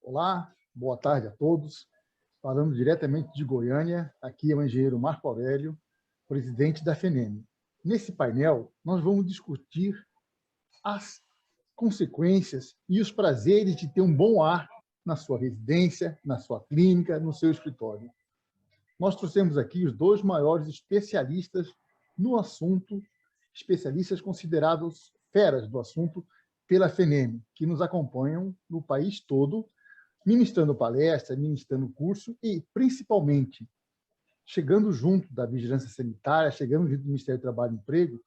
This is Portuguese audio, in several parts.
Olá, boa tarde a todos. Falando diretamente de Goiânia, aqui é o engenheiro Marco Aurélio, presidente da FENEM. Nesse painel, nós vamos discutir as consequências e os prazeres de ter um bom ar na sua residência, na sua clínica, no seu escritório. Nós trouxemos aqui os dois maiores especialistas no assunto, especialistas considerados feras do assunto pela FENEM, que nos acompanham no país todo, ministrando palestra, ministrando curso e, principalmente, chegando junto da vigilância sanitária, chegando junto do Ministério do Trabalho e Emprego,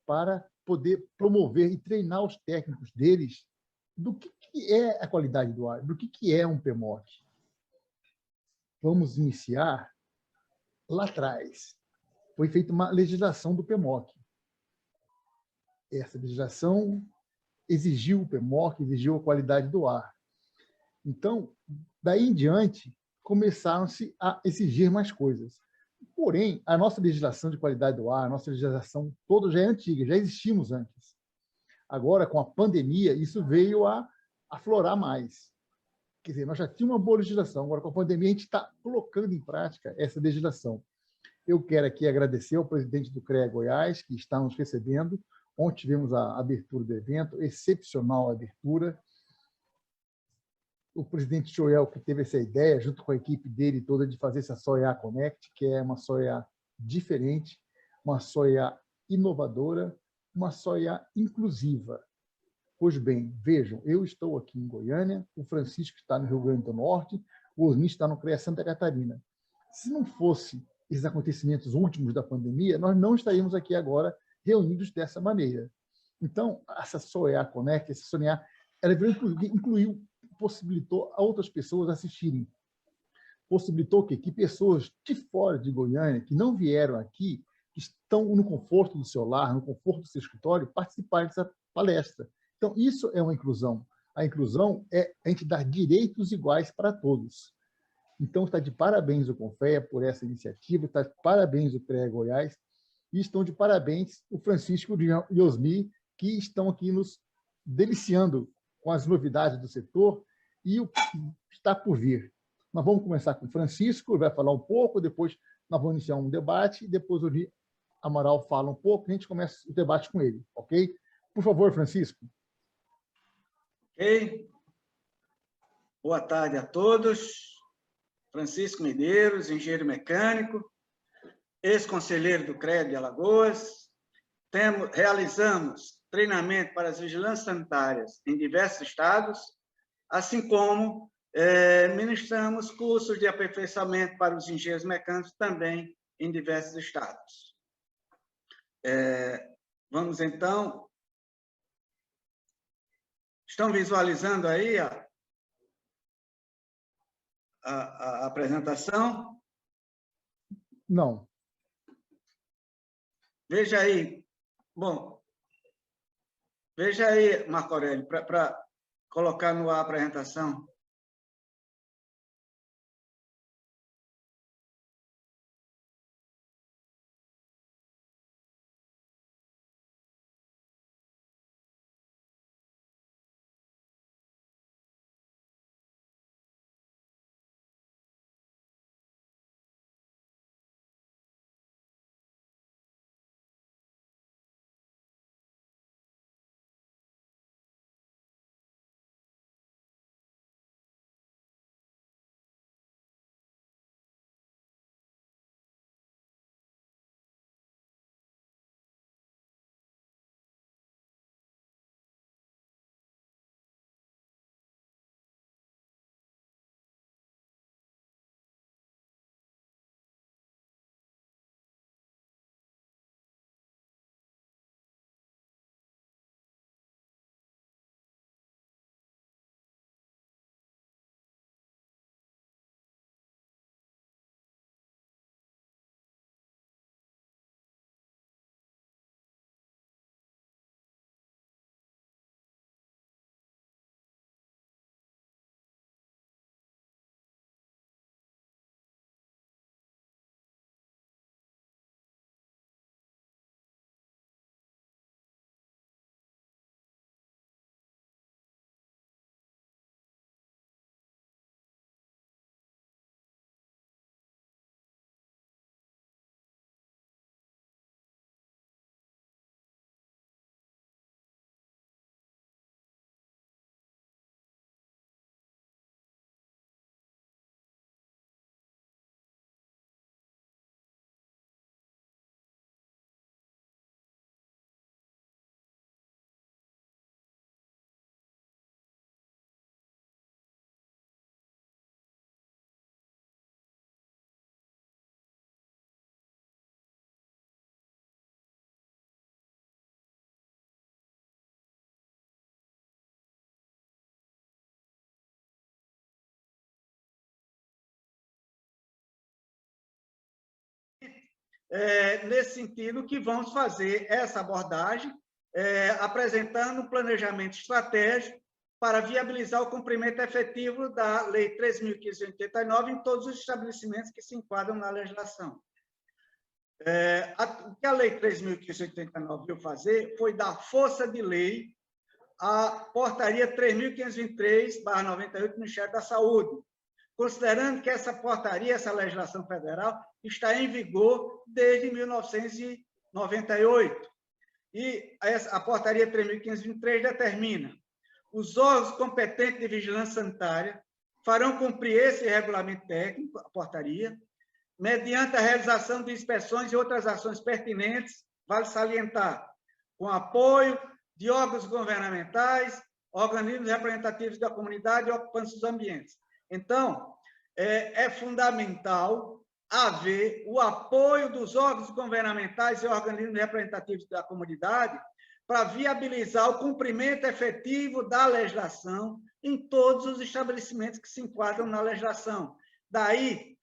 para poder promover e treinar os técnicos deles do que é a qualidade do ar, do que é um PMOC. Vamos iniciar lá atrás. Foi feita uma legislação do PMOC. Essa legislação exigiu o PMOC, exigiu a qualidade do ar. Então, daí em diante, começaram-se a exigir mais coisas. Porém, a nossa legislação de qualidade do ar, a nossa legislação toda já é antiga, já existimos antes. Agora, com a pandemia, isso veio a aflorar mais. Quer dizer, nós já tínhamos uma boa legislação, agora com a pandemia a gente está colocando em prática essa legislação. Eu quero aqui agradecer ao presidente do CREA Goiás, que está nos recebendo. Ontem tivemos a abertura do evento, excepcional a abertura. O presidente Joel, que teve essa ideia, junto com a equipe dele toda, de fazer essa SOIA Connect, que é uma SOIA diferente, uma SOIA inovadora, uma SOIA inclusiva. Pois bem, vejam, eu estou aqui em Goiânia, o Francisco está no Rio Grande do Norte, o Osni está no CREA Santa Catarina. Se não fosse esses acontecimentos últimos da pandemia, nós não estaríamos aqui agora reunidos dessa maneira. Então, essa SOIA Connect, essa SOIA, ela incluiu, possibilitou a outras pessoas assistirem. Possibilitou que pessoas de fora de Goiânia, que não vieram aqui, que estão no conforto do seu lar, no conforto do seu escritório, participarem dessa palestra. Então, isso é uma inclusão. A inclusão é a gente dar direitos iguais para todos. Então, está de parabéns o Confea por essa iniciativa, está de parabéns o CREA Goiás, e estão de parabéns o Francisco e o Osni, que estão aqui nos deliciando com as novidades do setor e o que está por vir. Nós vamos começar com o Francisco, ele vai falar um pouco, depois nós vamos iniciar um debate, e depois o Osni Amaral fala um pouco, e a gente começa o debate com ele, ok? Por favor, Francisco. Ok. Boa tarde a todos. Francisco Medeiros, engenheiro mecânico, ex-conselheiro do CREA de Alagoas. Realizamos treinamento para as vigilâncias sanitárias em diversos estados, assim como ministramos cursos de aperfeiçoamento para os engenheiros mecânicos também em diversos estados. Vamos, então... Estão visualizando aí a apresentação? Não. Veja aí. Bom, veja aí, Marco Aurélio, para colocar no ar a apresentação. nesse sentido que vamos fazer essa abordagem, apresentando um planejamento estratégico para viabilizar o cumprimento efetivo da Lei 3.589 em todos os estabelecimentos que se enquadram na legislação. O que a Lei 3.589 veio fazer foi dar força de lei à Portaria 3.523/98 do Ministério da Saúde, considerando que essa portaria, essa legislação federal, está em vigor desde 1998. E a Portaria 3.523 determina: os órgãos competentes de vigilância sanitária farão cumprir esse regulamento técnico, a portaria, mediante a realização de inspeções e outras ações pertinentes, vale salientar, com apoio de órgãos governamentais, organismos representativos da comunidade e ocupantes dos ambientes. Então, é fundamental haver o apoio dos órgãos governamentais e organismos representativos da comunidade para viabilizar o cumprimento efetivo da legislação em todos os estabelecimentos que se enquadram na legislação. Daí,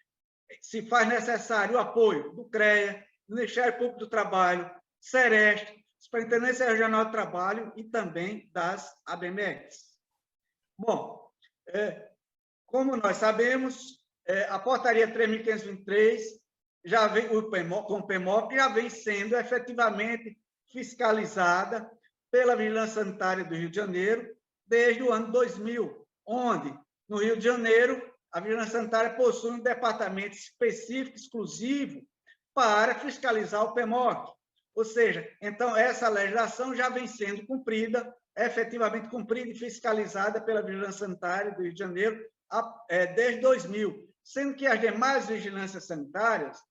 se faz necessário o apoio do CREA, do Ministério Público do Trabalho, Sereste, Superintendência Regional do Trabalho e também das ABMECs. Bom, como nós sabemos, a Portaria 3.523, com o PEMOC, já vem sendo efetivamente fiscalizada pela Vigilância Sanitária do Rio de Janeiro desde o ano 2000, onde, no Rio de Janeiro, a Vigilância Sanitária possui um departamento específico, exclusivo, para fiscalizar o PEMOC. Ou seja, então, essa legislação já vem sendo cumprida, efetivamente cumprida e fiscalizada pela Vigilância Sanitária do Rio de Janeiro desde 2000, sendo que as demais vigilâncias sanitárias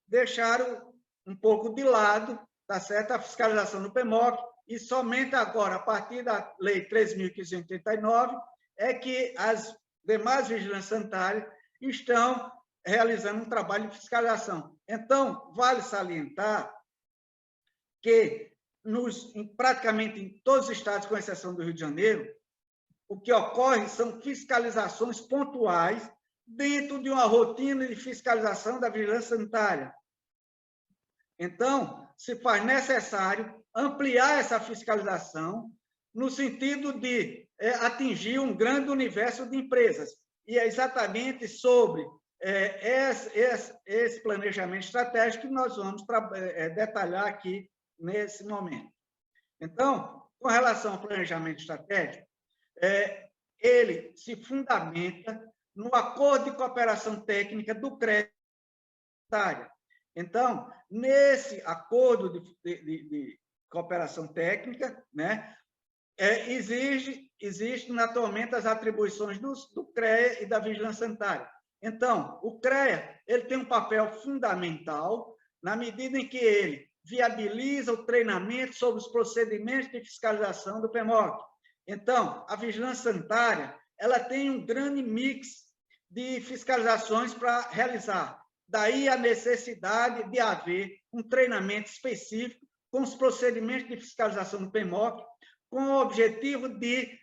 deixaram um pouco de lado, tá certo, a fiscalização do PEMOC, e somente agora, a partir da Lei 3.589, é que as demais vigilâncias sanitárias estão realizando um trabalho de fiscalização. Então, vale salientar que praticamente em todos os estados, com exceção do Rio de Janeiro, o que ocorre são fiscalizações pontuais dentro de uma rotina de fiscalização da vigilância sanitária. Então, se faz necessário ampliar essa fiscalização no sentido de atingir um grande universo de empresas. E é exatamente sobre esse planejamento estratégico que nós vamos detalhar aqui nesse momento. Então, com relação ao planejamento estratégico, ele se fundamenta no acordo de cooperação técnica do CREA. Então, nesse acordo de cooperação técnica, né, existe naturalmente as atribuições do CREA e da Vigilância Sanitária. Então, o CREA ele tem um papel fundamental na medida em que ele viabiliza o treinamento sobre os procedimentos de fiscalização do PEMOC. Então, a Vigilância Sanitária ela tem um grande mix de fiscalizações para realizar. Daí a necessidade de haver um treinamento específico com os procedimentos de fiscalização do PEMOC, com o objetivo de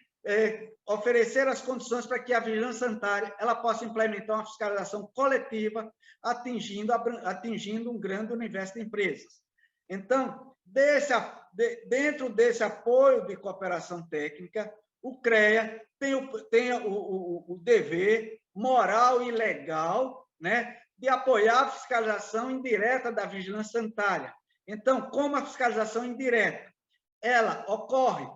oferecer as condições para que a Vigilância Sanitária ela possa implementar uma fiscalização coletiva, atingindo um grande universo de empresas. Então, dentro desse apoio de cooperação técnica, o CREA tem o dever moral e legal, né, de apoiar a fiscalização indireta da Vigilância Sanitária. Então, como a fiscalização indireta ela ocorre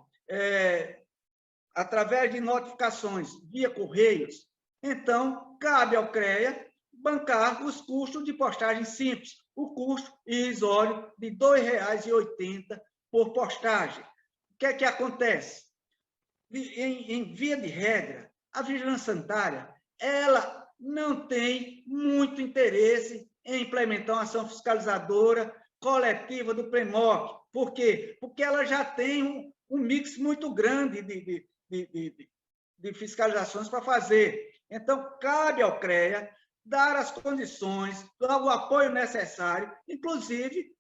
através de notificações via correios, então, cabe ao CREA bancar os custos de postagem simples, o custo irrisório de R$ 2,80 por postagem. O que é que acontece? Em via de regra, a Vigilância Sanitária ela não tem muito interesse em implementar uma ação fiscalizadora coletiva do PEMOC. Por quê? Porque ela já tem um mix muito grande de fiscalizações para fazer. Então, cabe ao CREA dar as condições, dar o apoio necessário, inclusive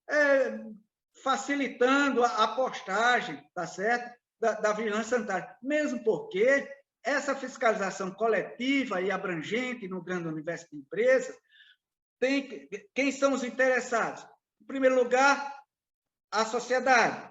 facilitando a postagem, tá certo? Da Vigilância Sanitária. Mesmo porque essa fiscalização coletiva e abrangente no grande universo de empresas quem são os interessados? Em primeiro lugar, a sociedade,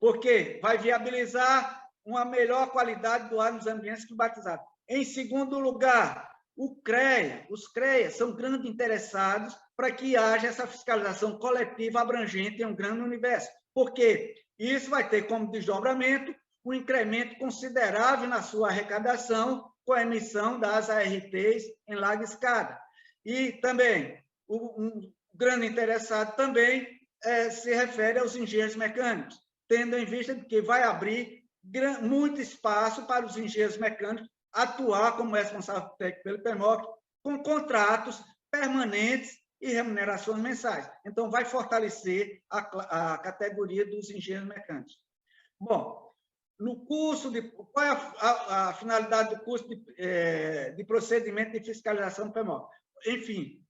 porque vai viabilizar uma melhor qualidade do ar nos ambientes climatizados. Em segundo lugar, os CREA são grandes interessados para que haja essa fiscalização coletiva abrangente em um grande universo, porque isso vai ter como desdobramento um incremento considerável na sua arrecadação com a emissão das ARTs em larga escala. E também, um grande interessado também se refere aos engenheiros mecânicos, tendo em vista que vai abrir muito espaço para os engenheiros mecânicos atuar como responsável técnico pelo PMOC, com contratos permanentes e remunerações mensais. Então, vai fortalecer a categoria dos engenheiros mecânicos. Bom, no curso qual é a finalidade do curso de procedimento de fiscalização do PMOC? Enfim,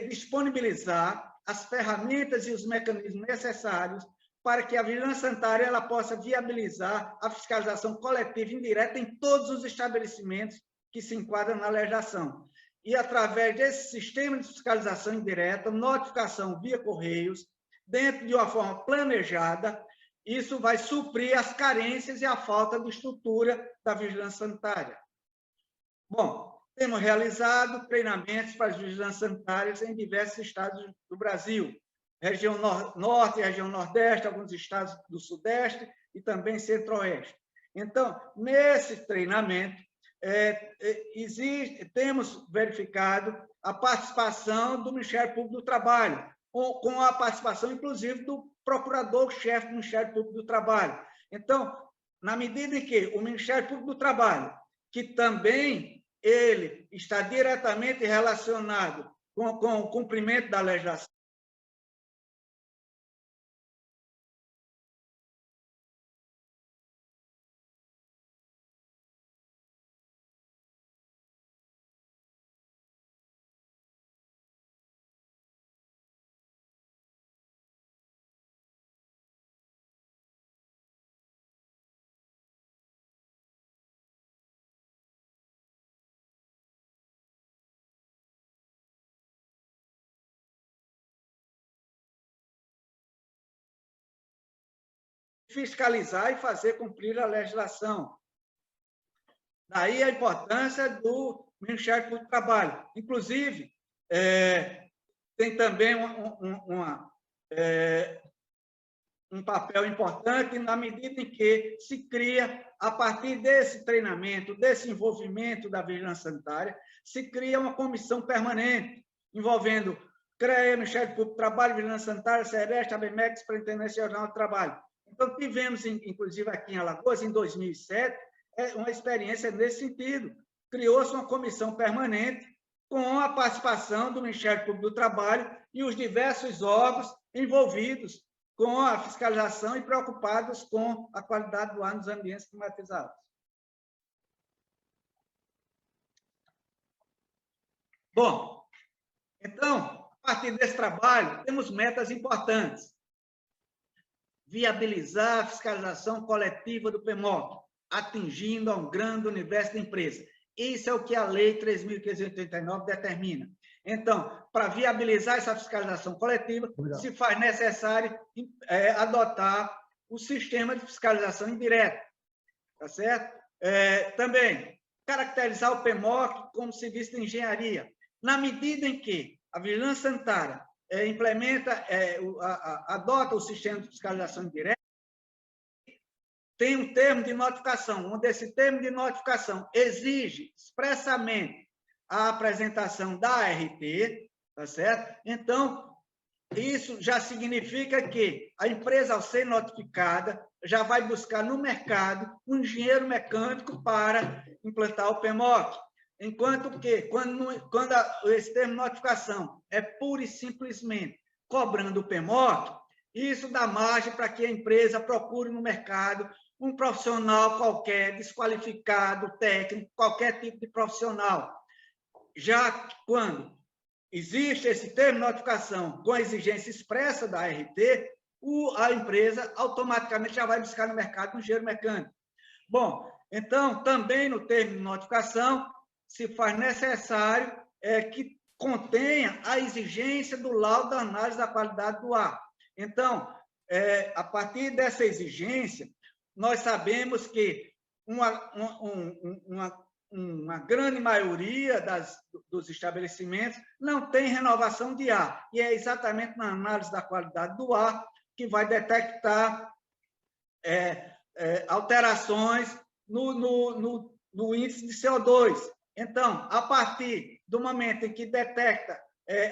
disponibilizar as ferramentas e os mecanismos necessários para que a vigilância sanitária ela possa viabilizar a fiscalização coletiva indireta em todos os estabelecimentos que se enquadram na legislação. E, através desse sistema de fiscalização indireta, notificação via correios, dentro de uma forma planejada, isso vai suprir as carências e a falta de estrutura da vigilância sanitária. Bom, temos realizado treinamentos para as vigilâncias sanitárias em diversos estados do Brasil, região norte, região nordeste, alguns estados do sudeste e também centro-oeste. Então, nesse treinamento, temos verificado a participação do Ministério Público do Trabalho, com a participação, inclusive, do procurador-chefe do Ministério Público do Trabalho. Então, na medida em que o Ministério Público do Trabalho, que também ele está diretamente relacionado com o cumprimento da legislação, fiscalizar e fazer cumprir a legislação. Daí a importância do Ministério Público do Trabalho. Inclusive, tem também um papel importante na medida em que se cria, a partir desse treinamento, desse envolvimento da vigilância sanitária, se cria uma comissão permanente, envolvendo CREA, Ministério Público do Trabalho, Vigilância Sanitária, SEREST, ABMEC, Superintendência Regional do Trabalho. Então, tivemos, inclusive aqui em Alagoas, em 2007, uma experiência nesse sentido. Criou-se uma comissão permanente com a participação do Ministério Público do Trabalho e os diversos órgãos envolvidos com a fiscalização e preocupados com a qualidade do ar nos ambientes climatizados. Bom, então, a partir desse trabalho, temos metas importantes. Viabilizar a fiscalização coletiva do PMOC, atingindo a um grande universo de empresas. Isso é o que a Lei 3.589 determina. Então, para viabilizar essa fiscalização coletiva, se faz necessário adotar o sistema de fiscalização indireta. Tá certo? Também, caracterizar o PMOC como serviço de engenharia. Na medida em que a vigilância sanitária adota o sistema de fiscalização indireta, tem um termo de notificação, onde esse termo de notificação exige expressamente a apresentação da ART, tá certo? Então, isso já significa que a empresa, ao ser notificada, já vai buscar no mercado um engenheiro mecânico para implantar o PMOC. Enquanto que, quando esse termo de notificação é pura e simplesmente cobrando o PMOC, isso dá margem para que a empresa procure no mercado um profissional qualquer, desqualificado, técnico, qualquer tipo de profissional. Já quando existe esse termo de notificação com a exigência expressa da ART, a empresa automaticamente já vai buscar no mercado um engenheiro mecânico. Bom, então, também no termo de notificação, se faz necessário que contenha a exigência do laudo da análise da qualidade do ar. Então, a partir dessa exigência, nós sabemos que uma grande maioria dos estabelecimentos não tem renovação de ar, e é exatamente na análise da qualidade do ar que vai detectar alterações no índice de CO2. Então, a partir do momento em que detecta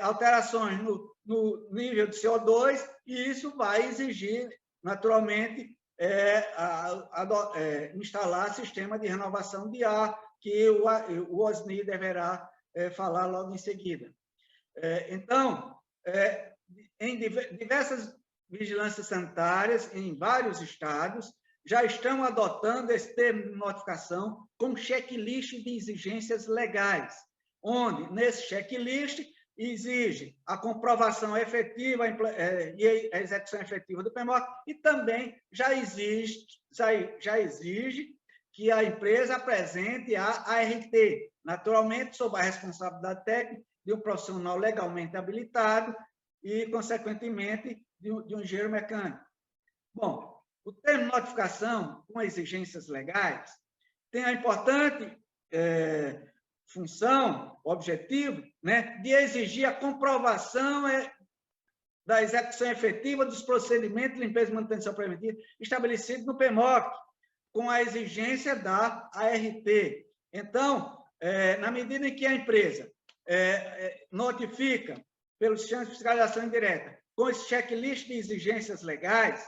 alterações no nível de CO2, isso vai exigir, naturalmente, instalar sistema de renovação de ar, que o OSNI deverá falar logo em seguida. Então, em diversas vigilâncias sanitárias, em vários estados, já estão adotando esse termo de notificação com checklist de exigências legais, onde, nesse checklist, exige a comprovação efetiva e a execução efetiva do PMOC, e também já exige que a empresa apresente a ART, naturalmente, sob a responsabilidade técnica de um profissional legalmente habilitado e, consequentemente, de um engenheiro mecânico. Bom, o termo notificação com exigências legais tem a importante função, objetivo, né, de exigir a comprovação da execução efetiva dos procedimentos de limpeza e manutenção preventiva estabelecidos no PMOC, com a exigência da ART. Então, na medida em que a empresa notifica pelo sistema de fiscalização indireta com esse checklist de exigências legais,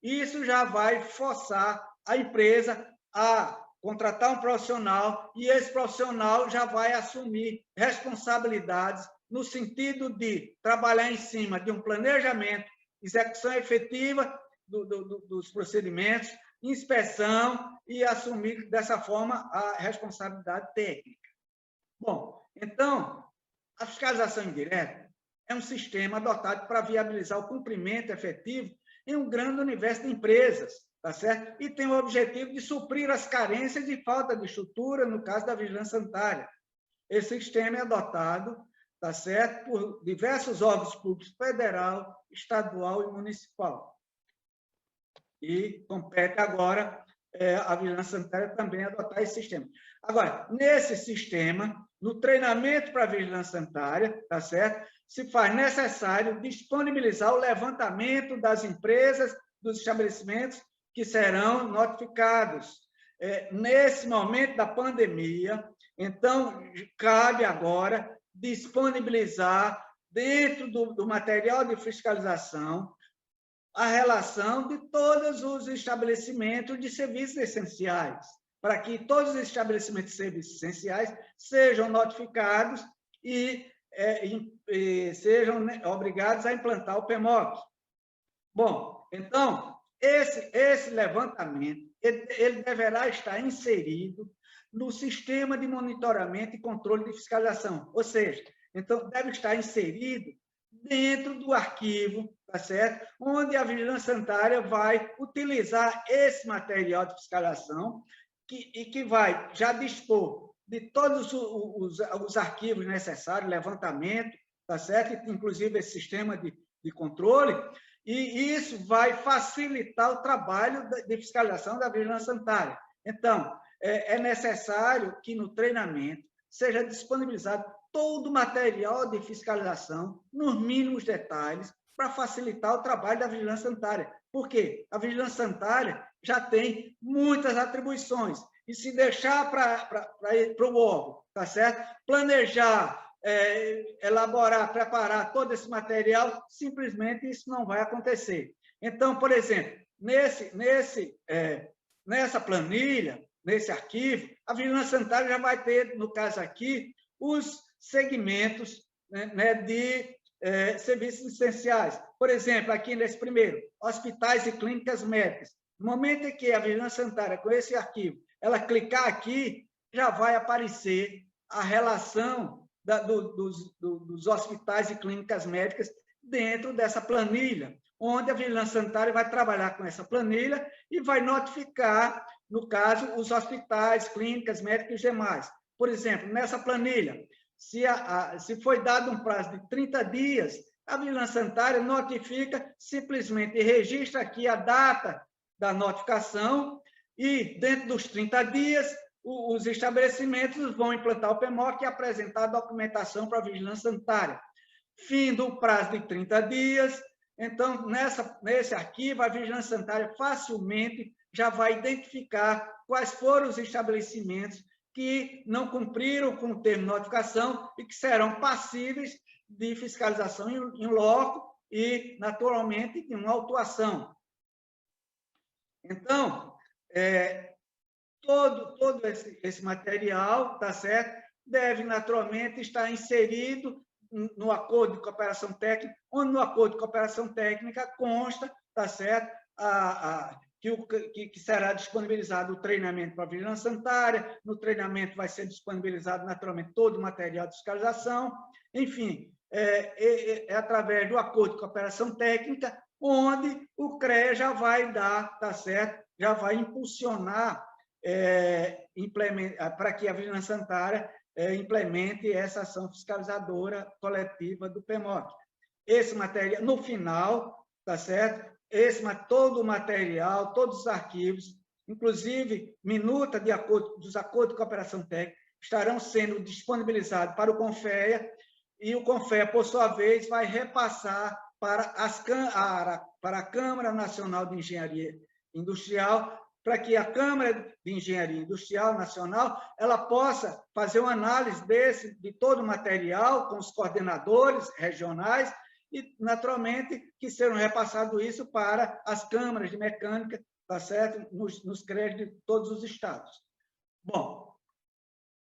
isso já vai forçar a empresa a contratar um profissional, e esse profissional já vai assumir responsabilidades no sentido de trabalhar em cima de um planejamento, execução efetiva dos procedimentos, inspeção e assumir dessa forma a responsabilidade técnica. Bom, então, a fiscalização indireta é um sistema adotado para viabilizar o cumprimento efetivo em um grande universo de empresas, tá certo? E tem o objetivo de suprir as carências de falta de estrutura, no caso da vigilância sanitária. Esse sistema é adotado, tá certo, por diversos órgãos públicos federal, estadual e municipal. E compete agora a vigilância sanitária também adotar esse sistema. Agora, nesse sistema, no treinamento para a vigilância sanitária, tá certo, se faz necessário disponibilizar o levantamento das empresas, dos estabelecimentos que serão notificados. Nesse momento da pandemia, então, cabe agora disponibilizar, dentro do material de fiscalização, a relação de todos os estabelecimentos de serviços essenciais, para que todos os estabelecimentos de serviços essenciais sejam notificados e sejam obrigados a implantar o PMOC. Bom, então, esse levantamento ele deverá estar inserido no sistema de monitoramento e controle de fiscalização, ou seja, então deve estar inserido dentro do arquivo, tá certo? Onde a vigilância sanitária vai utilizar esse material de fiscalização e que vai já dispor de todos os arquivos necessários, levantamento, tá certo? Inclusive esse sistema de controle, e isso vai facilitar o trabalho de fiscalização da vigilância sanitária. Então, é necessário que no treinamento seja disponibilizado todo o material de fiscalização, nos mínimos detalhes, para facilitar o trabalho da vigilância sanitária. Por quê? A vigilância sanitária já tem muitas atribuições, e se deixar para o órgão, tá certo? Planejar, elaborar, preparar todo esse material, simplesmente isso não vai acontecer. Então, por exemplo, nessa planilha, nesse arquivo, a vigilância sanitária já vai ter, no caso aqui, os segmentos, né, de serviços essenciais. Por exemplo, aqui nesse primeiro, hospitais e clínicas médicas. No momento em que a vigilância sanitária, com esse arquivo, ela clicar aqui, já vai aparecer a relação dos hospitais e clínicas médicas dentro dessa planilha, onde a vigilância sanitária vai trabalhar com essa planilha e vai notificar, no caso, os hospitais, clínicas médicas e demais. Por exemplo, nessa planilha, se foi dado um prazo de 30 dias, a vigilância sanitária notifica, simplesmente registra aqui a data da notificação e, dentro dos 30 dias, os estabelecimentos vão implantar o PMOC e apresentar a documentação para a vigilância sanitária. Fim do prazo de 30 dias, então, nesse arquivo, a vigilância sanitária facilmente já vai identificar quais foram os estabelecimentos que não cumpriram com o termo de notificação e que serão passíveis de fiscalização em loco e, naturalmente, de uma autuação. Então, todo esse material, tá certo, deve, naturalmente, estar inserido no acordo de cooperação técnica, onde no acordo de cooperação técnica consta, tá certo, que será disponibilizado o treinamento para a vigilância sanitária, no treinamento vai ser disponibilizado, naturalmente, todo o material de fiscalização, enfim, é através do acordo de cooperação técnica, onde o CREA já vai dar, tá certo, já vai impulsionar para que a vigilância sanitária implemente essa ação fiscalizadora coletiva do PMOC. Esse material, no final, tá certo? Todo o material, todos os arquivos, inclusive minuta dos acordos de cooperação técnica, estarão sendo disponibilizados para o CONFEA, e o CONFEA, por sua vez, vai repassar para a Câmara Nacional de Engenharia Industrial, para que a Câmara de Engenharia Industrial Nacional ela possa fazer uma análise de todo o material com os coordenadores regionais e, naturalmente, que serão repassados isso para as câmaras de mecânica, tá certo? Nos CREAs de todos os estados. Bom,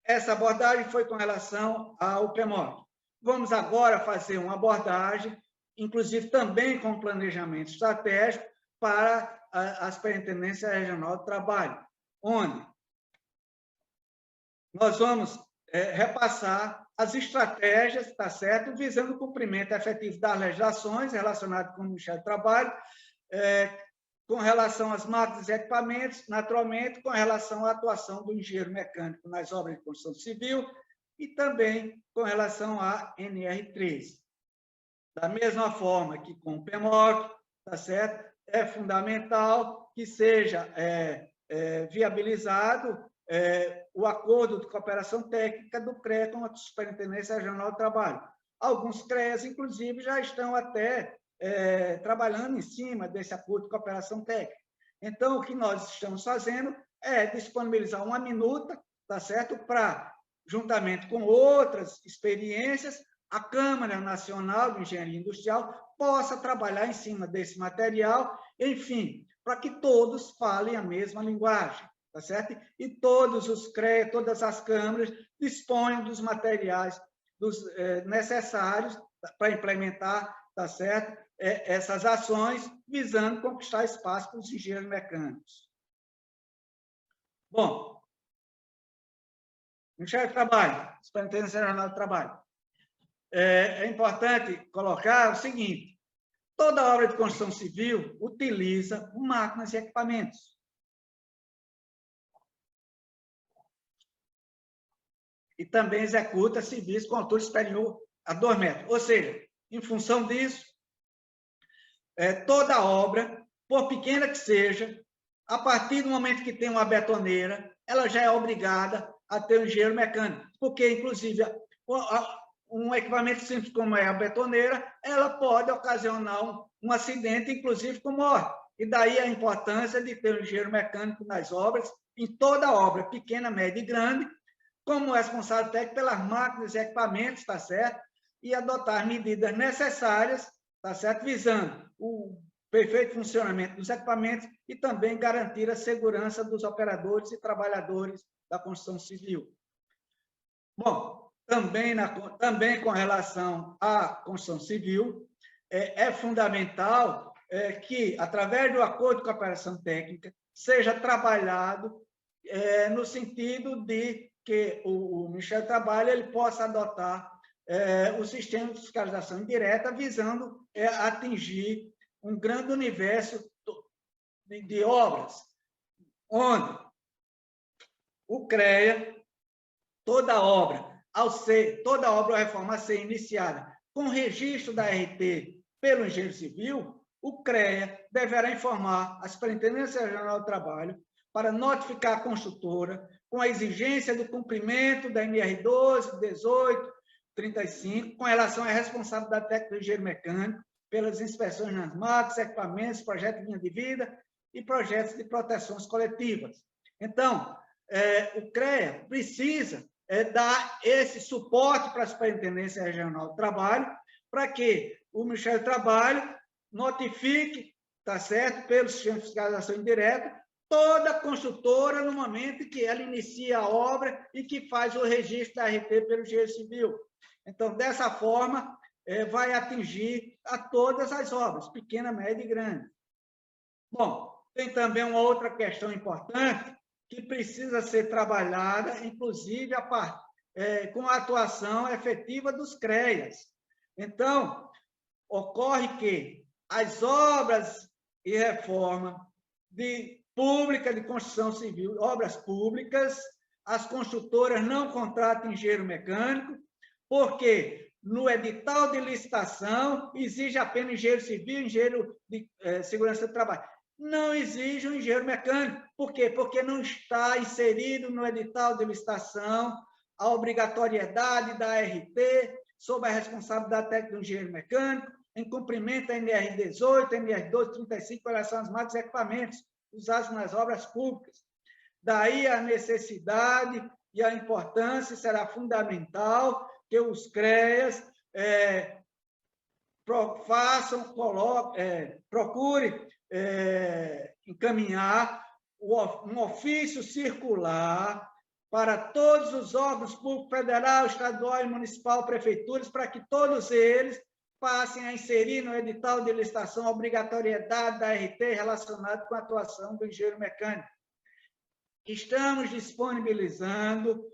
essa abordagem foi com relação ao PMOC. Vamos agora fazer uma abordagem, inclusive também com planejamento estratégico, para a Superintendência Regional do Trabalho, onde nós vamos repassar as estratégias, tá certo, visando o cumprimento efetivo das legislações relacionadas com o Ministério do Trabalho, com relação às máquinas e equipamentos, naturalmente, com relação à atuação do engenheiro mecânico nas obras de construção civil e também com relação à NR3. Da mesma forma que com o PMOC, tá certo? É fundamental que seja viabilizado o acordo de cooperação técnica do CREA com a Superintendência Regional do Trabalho. Alguns CREAs, inclusive, já estão até trabalhando em cima desse acordo de cooperação técnica. Então, o que nós estamos fazendo é disponibilizar uma minuta, tá certo? Para, juntamente com outras experiências, a Câmara Nacional de Engenharia Industrial possa trabalhar em cima desse material, enfim, para que todos falem a mesma linguagem, tá certo? E todos os CREA, todas as câmaras disponham dos materiais necessários para implementar, tá certo? Essas ações, visando conquistar espaço para os engenheiros mecânicos. Bom, Ministério do Trabalho, Superintendência Regional do Trabalho. É importante colocar o seguinte: toda obra de construção civil utiliza máquinas e equipamentos. E também executa serviços com altura superior a 2 metros. Ou seja, em função disso, toda obra, por pequena que seja, a partir do momento que tem uma betoneira, ela já é obrigada a ter um engenheiro mecânico, porque, inclusive, um equipamento simples como é a betoneira, ela pode ocasionar um acidente, inclusive com morte. E daí a importância de ter um engenheiro mecânico nas obras, em toda obra, pequena, média e grande, como responsável técnico pelas máquinas e equipamentos, tá certo? E adotar medidas necessárias, tá certo? Visando o perfeito funcionamento dos equipamentos e também garantir a segurança dos operadores e trabalhadores da construção civil. Bom, também com relação à construção civil, é fundamental que, através do acordo de cooperação técnica, seja trabalhado no sentido de que o Ministério do Trabalho ele possa adotar o sistema de fiscalização indireta, visando atingir um grande universo de obras, onde o CREA, toda obra toda a obra ou reforma a ser iniciada com registro da RT pelo engenheiro civil, o CREA deverá informar a Superintendência Regional do Trabalho para notificar a construtora com a exigência do cumprimento da NR 12, 18, 35, com relação à responsabilidade técnica do engenheiro mecânico pelas inspeções nas máquinas, equipamentos, projetos de linha de vida e projetos de proteções coletivas. Então, o CREA precisa dar esse suporte para a Superintendência Regional do Trabalho, para que o Ministério do Trabalho notifique, tá certo, pelo sistema de fiscalização indireta, toda construtora no momento que ela inicia a obra e que faz o registro da RT pelo engenheiro civil. Então, dessa forma, vai atingir a todas as obras, pequena, média e grande. Bom, tem também uma outra questão importante que precisa ser trabalhada, inclusive com a atuação efetiva dos CREAs. Então, ocorre que as obras e reforma pública de construção civil, obras públicas, as construtoras não contratam engenheiro mecânico, porque no edital de licitação exige apenas engenheiro civil, engenheiro de segurança do trabalho. Não exige um engenheiro mecânico. Por quê? Porque não está inserido no edital de licitação a obrigatoriedade da RT sob a responsabilidade técnica do engenheiro mecânico, em cumprimento da NR 18, NR 12, 35, com relação às máquinas e equipamentos usados nas obras públicas. Daí a necessidade e a importância, será fundamental que os CREAs procurem encaminhar um ofício circular para todos os órgãos públicos, federal, estadual e municipal, prefeituras, para que todos eles passem a inserir no edital de licitação a obrigatoriedade da RT relacionada com a atuação do engenheiro mecânico. Estamos disponibilizando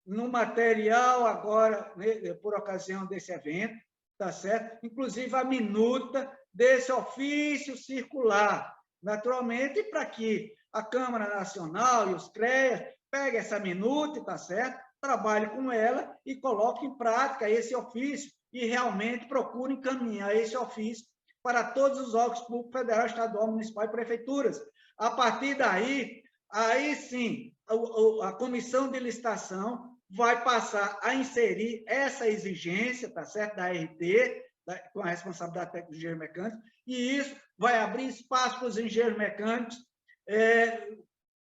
no material agora, por ocasião desse evento, tá certo? Inclusive a minuta desse ofício circular, naturalmente, para que a Câmara Nacional e os CREAs peguem essa minuta, tá certo? Trabalhe com ela e coloque em prática esse ofício e realmente procure encaminhar esse ofício para todos os órgãos públicos, federal, estadual, municipal e prefeituras. A partir daí, aí sim, a comissão de licitação vai passar a inserir essa exigência, tá certo, da RT, com a responsabilidade técnica do engenheiro mecânico, e isso vai abrir espaço para os engenheiros mecânicos,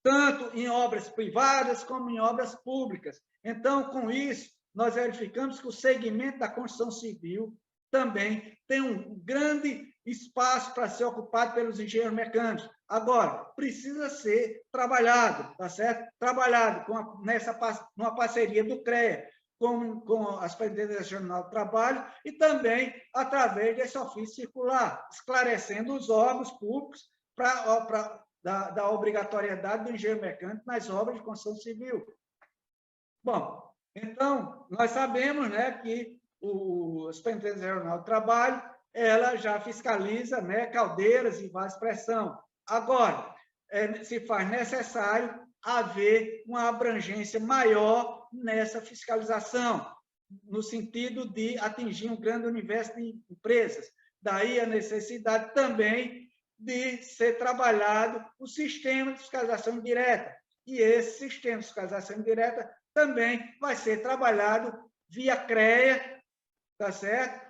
tanto em obras privadas como em obras públicas. Então, com isso, nós verificamos que o segmento da construção civil também tem um grande espaço para ser ocupado pelos engenheiros mecânicos. Agora, precisa ser trabalhado, tá certo? Trabalhado numa parceria do CREA com as Superintendências Regional do Trabalho e também através desse ofício circular, esclarecendo os órgãos públicos da obrigatoriedade do engenheiro mecânico nas obras de construção civil. Bom, então, nós sabemos, né, que a Superintendência Regional do Trabalho ela já fiscaliza, né, caldeiras e vasos de pressão. Agora, se faz necessário haver uma abrangência maior nessa fiscalização, no sentido de atingir um grande universo de empresas. Daí a necessidade também de ser trabalhado o sistema de fiscalização indireta. E esse sistema de fiscalização indireta também vai ser trabalhado via CREA, tá certo?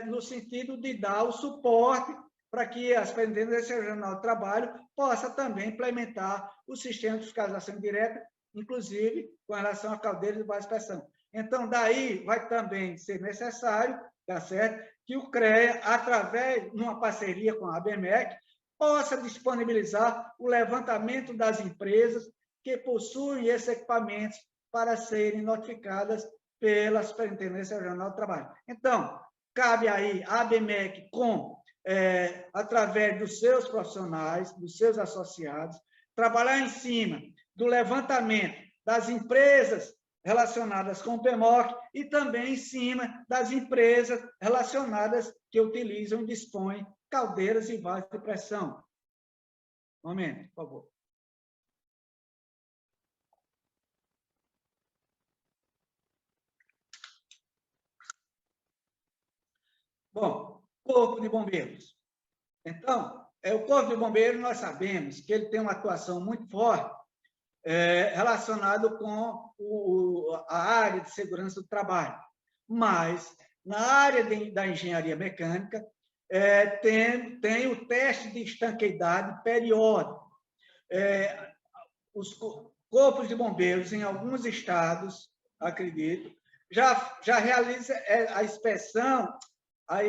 No sentido de dar o suporte para que a Superintendência Regional do Trabalho possa também implementar o sistema de fiscalização indireta, inclusive com relação a caldeiras e vasos de pressão. Então, daí vai também ser necessário, tá certo, que o CREA, através de uma parceria com a ABMEC, possa disponibilizar o levantamento das empresas que possuem esses equipamentos para serem notificadas pela Superintendência Regional do Trabalho. Então, cabe aí a ABMEC através dos seus profissionais, dos seus associados, trabalhar em cima do levantamento das empresas relacionadas com o PMOC e também em cima das empresas relacionadas que utilizam e dispõem caldeiras e vasos de pressão. Um momento, por favor. Corpo de Bombeiros. Então, o Corpo de Bombeiros, nós sabemos que ele tem uma atuação muito forte relacionado com a área de segurança do trabalho. Mas, na área da engenharia mecânica, tem o teste de estanqueidade periódico. Os corpos de bombeiros, em alguns estados, acredito, já realiza a inspeção,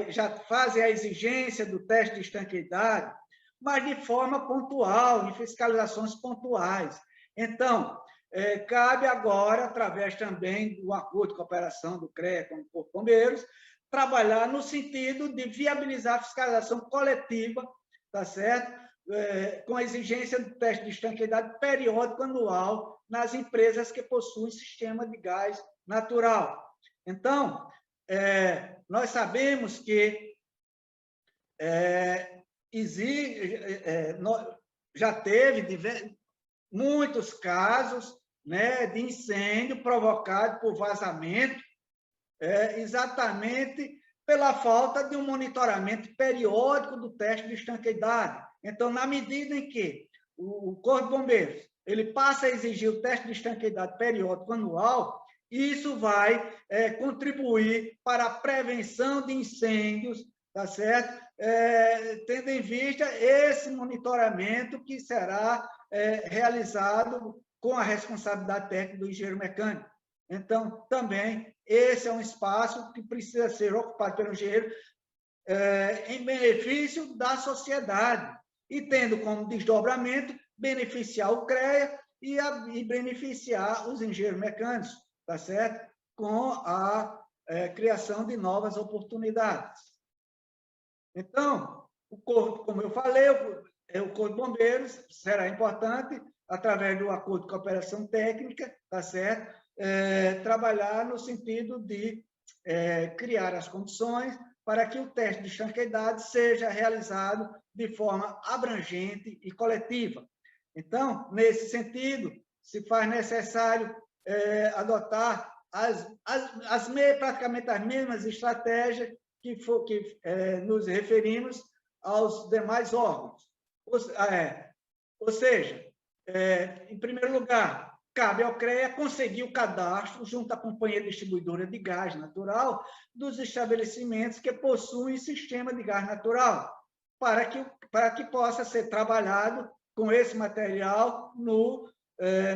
já fazem a exigência do teste de estanqueidade, mas de forma pontual, em fiscalizações pontuais. Então, cabe agora, através também do acordo de cooperação do CREA com o Corpo de Bombeiros, trabalhar no sentido de viabilizar a fiscalização coletiva, tá certo? Com a exigência do teste de estanqueidade periódico anual nas empresas que possuem sistema de gás natural. Então, nós sabemos que já teve muitos casos, né, de incêndio provocado por vazamento, exatamente pela falta de um monitoramento periódico do teste de estanqueidade. Então, na medida em que o Corpo de Bombeiros ele passa a exigir o teste de estanqueidade periódico anual, isso vai contribuir para a prevenção de incêndios, tá certo? Tendo em vista esse monitoramento que será realizado com a responsabilidade técnica do engenheiro mecânico. Então, também, esse é um espaço que precisa ser ocupado pelo engenheiro em benefício da sociedade e tendo como desdobramento beneficiar o CREA e beneficiar os engenheiros mecânicos, tá certo? Com a criação de novas oportunidades. Então, o Corpo, como eu falei, o Corpo de Bombeiros será importante, através do acordo de cooperação técnica, tá certo? Trabalhar no sentido de criar as condições para que o teste de estanqueidade seja realizado de forma abrangente e coletiva. Então, nesse sentido, se faz necessário adotar praticamente as mesmas estratégias que nos referimos aos demais órgãos. Ou seja, em primeiro lugar, cabe ao CREA conseguir o cadastro, junto à Companhia Distribuidora de Gás Natural, dos estabelecimentos que possuem sistema de gás natural, para que possa ser trabalhado com esse material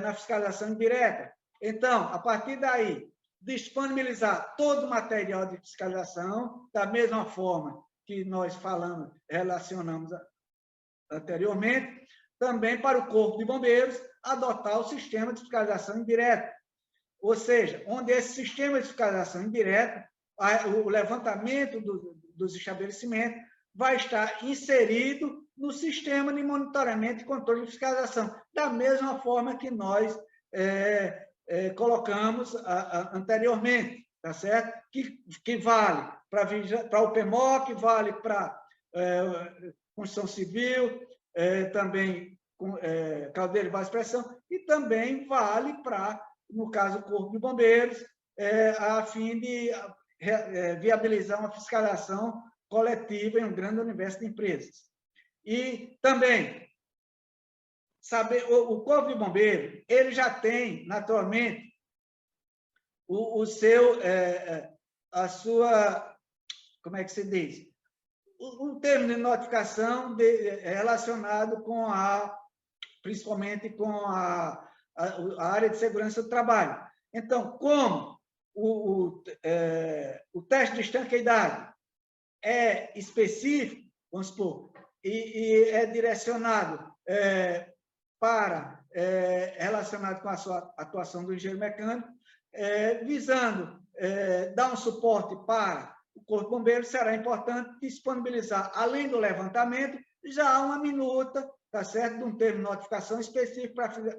na fiscalização indireta. Então, a partir daí, disponibilizar todo o material de fiscalização, da mesma forma que nós relacionamos anteriormente, também para o Corpo de Bombeiros adotar o sistema de fiscalização indireta. Ou seja, onde esse sistema de fiscalização indireta, o levantamento dos estabelecimentos, vai estar inserido no sistema de monitoramento e controle de fiscalização, da mesma forma que nós colocamos anteriormente, tá certo? Que vale para o PMOC, vale para construção civil, também caldeira de baixa pressão, e também vale para, no caso, o Corpo de Bombeiros, a fim de viabilizar uma fiscalização coletiva em um grande universo de empresas. E também, o Corpo de Bombeiros, ele já tem, naturalmente, a sua, como é que se diz? Um termo de notificação relacionado com principalmente com a área de segurança do trabalho. Então, como o teste de estanqueidade é específico, vamos supor, e é direcionado relacionado com a sua atuação do engenheiro mecânico, visando dar um suporte para o Corpo de Bombeiros, será importante disponibilizar, além do levantamento, já uma minuta, tá certo, de um termo de notificação específico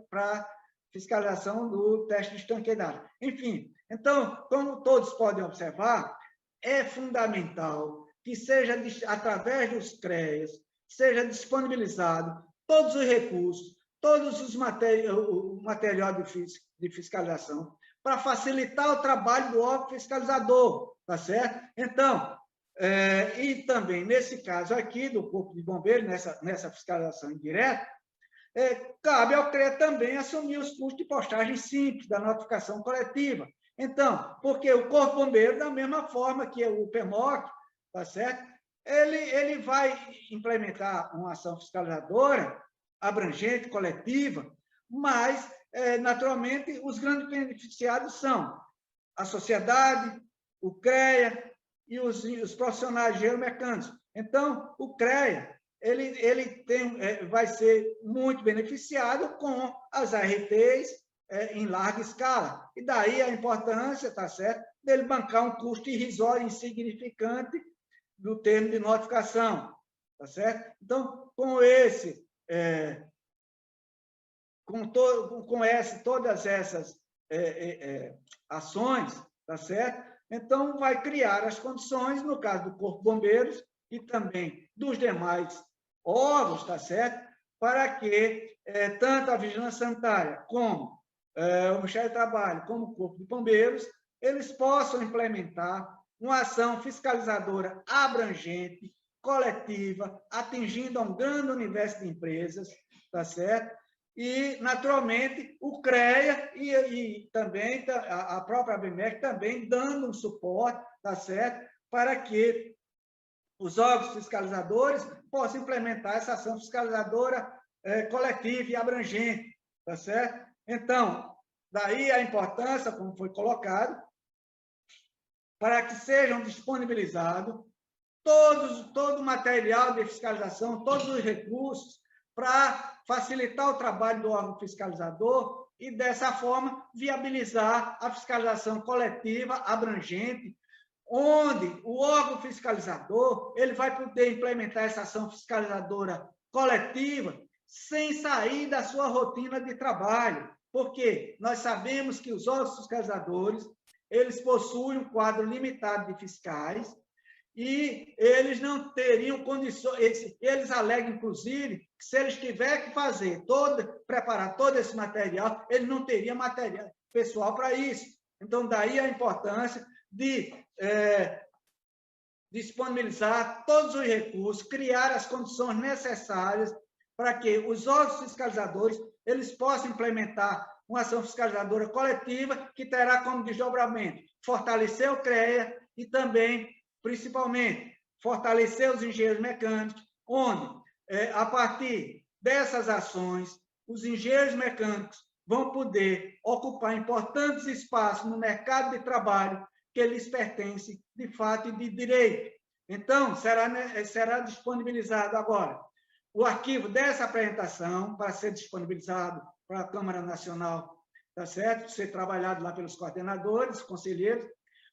para fiscalização do teste de estanqueidade. Enfim, então, como todos podem observar, é fundamental que seja, através dos CREAs, seja disponibilizado todos os recursos, todos os material de fiscalização, para facilitar o trabalho do órgão fiscalizador, tá certo? Então, e também, nesse caso aqui, do Corpo de Bombeiros, nessa fiscalização indireta, cabe ao CREA também assumir os custos de postagem simples da notificação coletiva. Então, porque o Corpo de Bombeiros, da mesma forma que o PMOC, tá certo? Ele vai implementar uma ação fiscalizadora abrangente, coletiva, mas, naturalmente, os grandes beneficiados são a sociedade, o CREA e os profissionais geomecânicos. Então, o CREA ele vai ser muito beneficiado com as ARTs em larga escala. E daí a importância, tá certo, dele bancar um custo irrisório, insignificante do termo de notificação, tá certo? Então, todas essas ações, tá certo? Então, vai criar as condições, no caso do Corpo de Bombeiros e também dos demais órgãos, tá certo? Para que tanto a Vigilância Sanitária como o Ministério do Trabalho, como o Corpo de Bombeiros, eles possam implementar uma ação fiscalizadora abrangente, coletiva, atingindo a um grande universo de empresas, tá certo? E, naturalmente, o CREA e também a própria ABMEC também dando um suporte, tá certo? Para que os órgãos fiscalizadores possam implementar essa ação fiscalizadora coletiva e abrangente, tá certo? Então, daí a importância, como foi colocado, para que sejam disponibilizados todo o material de fiscalização, todos os recursos, para facilitar o trabalho do órgão fiscalizador e, dessa forma, viabilizar a fiscalização coletiva, abrangente, onde o órgão fiscalizador ele vai poder implementar essa ação fiscalizadora coletiva sem sair da sua rotina de trabalho, porque nós sabemos que os órgãos fiscalizadores eles possuem um quadro limitado de fiscais e eles não teriam condições, eles alegam, inclusive, que se eles tiverem que preparar todo esse material, eles não teriam material pessoal para isso. Então, daí a importância de disponibilizar todos os recursos, criar as condições necessárias para que os órgãos fiscalizadores eles possam implementar uma ação fiscalizadora coletiva que terá como desdobramento fortalecer o CREA e também, principalmente, fortalecer os engenheiros mecânicos, onde, a partir dessas ações, os engenheiros mecânicos vão poder ocupar importantes espaços no mercado de trabalho que lhes pertence de fato e de direito. Então, será disponibilizado agora o arquivo dessa apresentação para ser disponibilizado para a Câmara Nacional, tá certo? Ser trabalhado lá pelos coordenadores, conselheiros,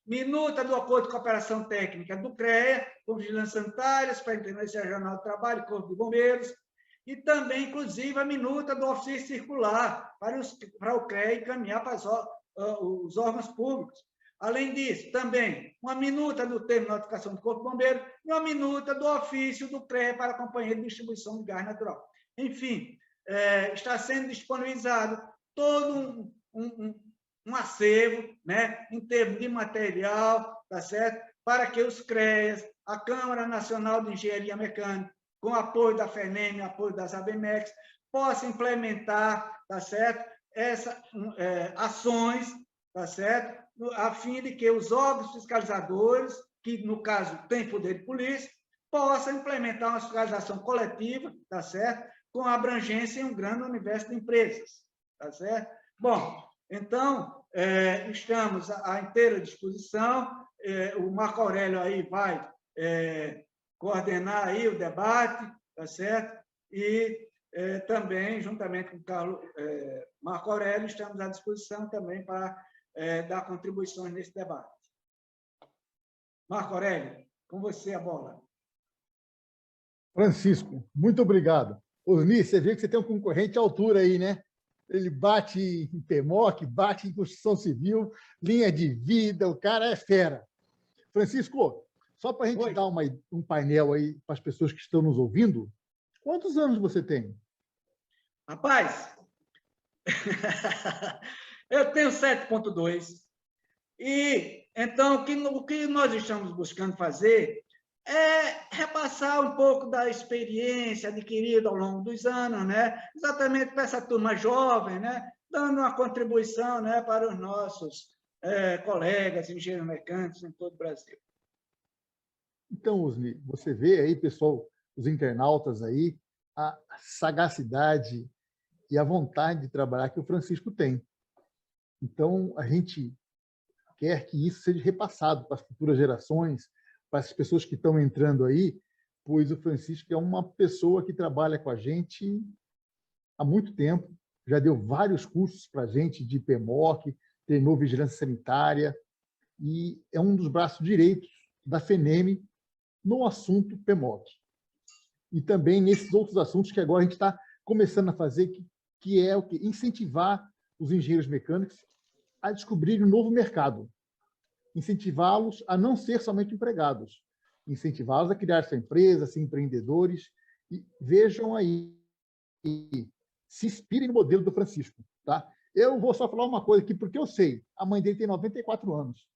minuta do acordo de cooperação técnica do CREA, com Vigilância Sanitária, Superintendência Regional do Trabalho, Corpo de Bombeiros, e também, inclusive, a minuta do ofício circular para o CREA encaminhar para os órgãos públicos. Além disso, também, uma minuta do termo de notificação do Corpo de Bombeiros e uma minuta do ofício do CREA para a Companhia de Distribuição de Gás Natural. Enfim, está sendo disponibilizado todo um acervo, né, em termos de material, tá certo? Para que os CREAs, a Câmara Nacional de Engenharia Mecânica, com apoio da FENEM, apoio das ABMECs, possam implementar, tá certo? Essas ações, tá certo? A fim de que os órgãos fiscalizadores, que no caso têm poder de polícia, possam implementar uma fiscalização coletiva, tá certo? Com abrangência em um grande universo de empresas, tá certo? Bom, então, estamos à inteira disposição, o Marco Aurélio aí vai coordenar aí o debate, tá certo? E também, juntamente com o Carlos Marco Aurélio, estamos à disposição também para dar contribuições nesse debate. Marco Aurélio, com você a bola. Francisco, muito obrigado. Osni, você vê que você tem um concorrente à altura aí, né? Ele bate em PMOC, bate em Constituição Civil, linha de vida, o cara é fera. Francisco, só para a gente dar um painel aí para as pessoas que estão nos ouvindo, quantos anos você tem? Rapaz, eu tenho 7,2. E, então, o que nós estamos buscando fazer repassar um pouco da experiência adquirida ao longo dos anos, né? Exatamente para essa turma jovem, né? Dando uma contribuição, né, para os nossos colegas engenheiros mecânicos em todo o Brasil. Então, Osni, você vê aí, pessoal, os internautas aí, a sagacidade e a vontade de trabalhar que o Francisco tem. Então, a gente quer que isso seja repassado para as futuras gerações, para as pessoas que estão entrando aí, pois o Francisco é uma pessoa que trabalha com a gente há muito tempo, já deu vários cursos para a gente de PMOC, treinou vigilância sanitária e é um dos braços direitos da FENEM no assunto PMOC. E também nesses outros assuntos que agora a gente está começando a fazer, que é o que? Incentivar os engenheiros mecânicos a descobrir um novo mercado, incentivá-los a não ser somente empregados, incentivá-los a criar sua empresa, ser empreendedores, e vejam aí, se inspirem no modelo do Francisco. Tá? Eu vou só falar uma coisa aqui, porque eu sei, a mãe dele tem 94 anos,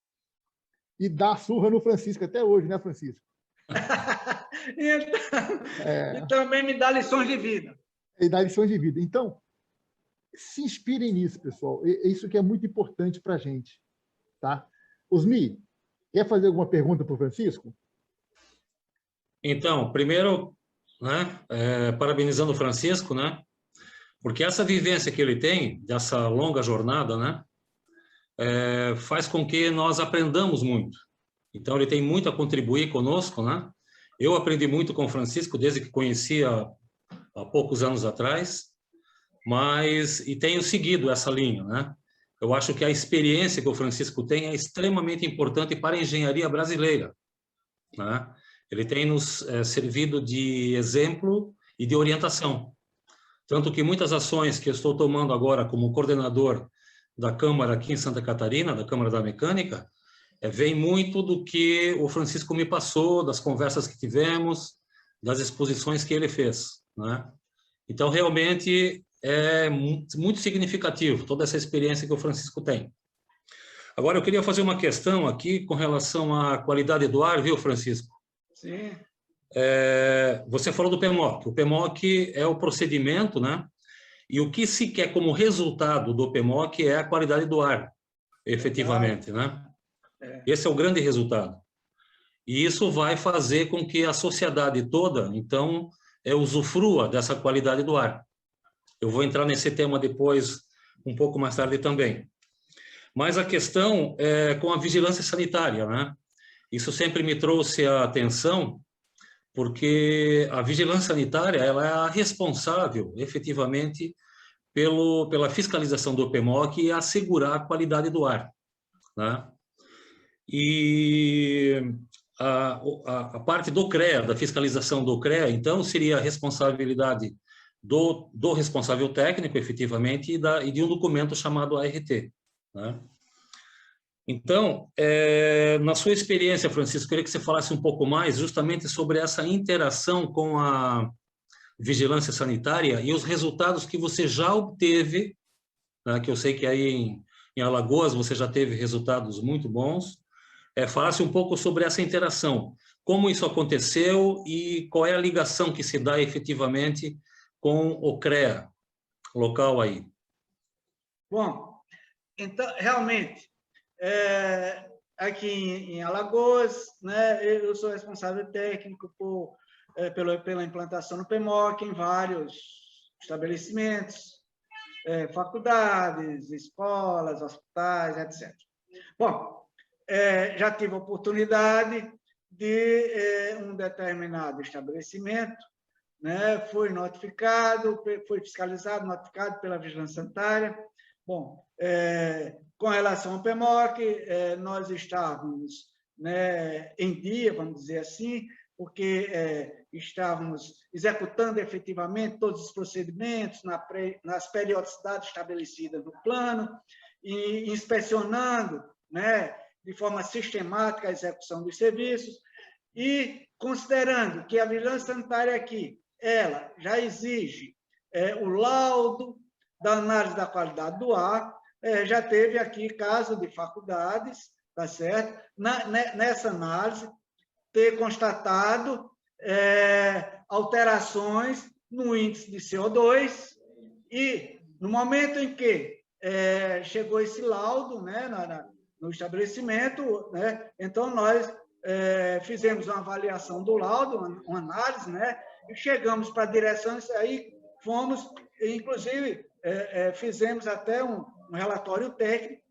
e dá surra no Francisco até hoje, né, Francisco? E também me dá lições de vida. E dá lições de vida. Então, se inspirem nisso, pessoal. Isso que é muito importante para a gente. Tá? Osmi, quer fazer alguma pergunta para o Francisco? Então, primeiro, né, parabenizando o Francisco, né, porque essa vivência que ele tem, dessa longa jornada, né, faz com que nós aprendamos muito. Então, ele tem muito a contribuir conosco, né? Eu aprendi muito com o Francisco desde que conhecia há poucos anos atrás, e tenho seguido essa linha, né? Eu acho que a experiência que o Francisco tem é extremamente importante para a engenharia brasileira, né? Ele tem nos servido de exemplo e de orientação. Tanto que muitas ações que eu estou tomando agora como coordenador da Câmara aqui em Santa Catarina, da Câmara da Mecânica, vem muito do que o Francisco me passou, das conversas que tivemos, das exposições que ele fez, né? Então, realmente, é muito significativo toda essa experiência que o Francisco tem. Agora, eu queria fazer uma questão aqui com relação à qualidade do ar, viu, Francisco? Sim. Você falou do PMOC. O PMOC é o procedimento, né? E o que se quer como resultado do PMOC é a qualidade do ar, efetivamente, né? Esse é o grande resultado. E isso vai fazer com que a sociedade toda, então, usufrua dessa qualidade do ar. Eu vou entrar nesse tema depois, um pouco mais tarde também. Mas a questão é com a vigilância sanitária, né? Isso sempre me trouxe a atenção, porque a vigilância sanitária ela é a responsável, efetivamente, pela fiscalização do PMOC e assegurar a qualidade do ar, né? E a parte do CREA, da fiscalização do CREA, então, seria a responsabilidade do responsável técnico, efetivamente, e de um documento chamado ART, né? Então, na sua experiência, Francisco, eu queria que você falasse um pouco mais justamente sobre essa interação com a vigilância sanitária e os resultados que você já obteve, né, que eu sei que aí em Alagoas você já teve resultados muito bons. Falasse um pouco sobre essa interação, como isso aconteceu e qual é a ligação que se dá efetivamente com o CREA local aí. Bom, então, realmente, aqui em Alagoas, né, eu sou responsável técnico pela implantação do PMOC em vários estabelecimentos, faculdades, escolas, hospitais, etc. Bom, já tive a oportunidade de um determinado estabelecimento, né, foi notificado, foi fiscalizado, notificado pela Vigilância Sanitária. Bom, com relação ao PMOC, nós estávamos, né, em dia, vamos dizer assim, porque estávamos executando efetivamente todos os procedimentos nas periodicidades estabelecidas no plano e inspecionando, né, de forma sistemática a execução dos serviços e considerando que a vigilância sanitária aqui, ela já exige o laudo da análise da qualidade do ar, já teve aqui caso de faculdades, tá certo? Nessa análise, ter constatado alterações no índice de CO2 e, no momento em que chegou esse laudo, né, no estabelecimento, né, então nós fizemos uma avaliação do laudo, uma análise, né, e chegamos para a direção, e aí fomos, inclusive, fizemos até um relatório técnico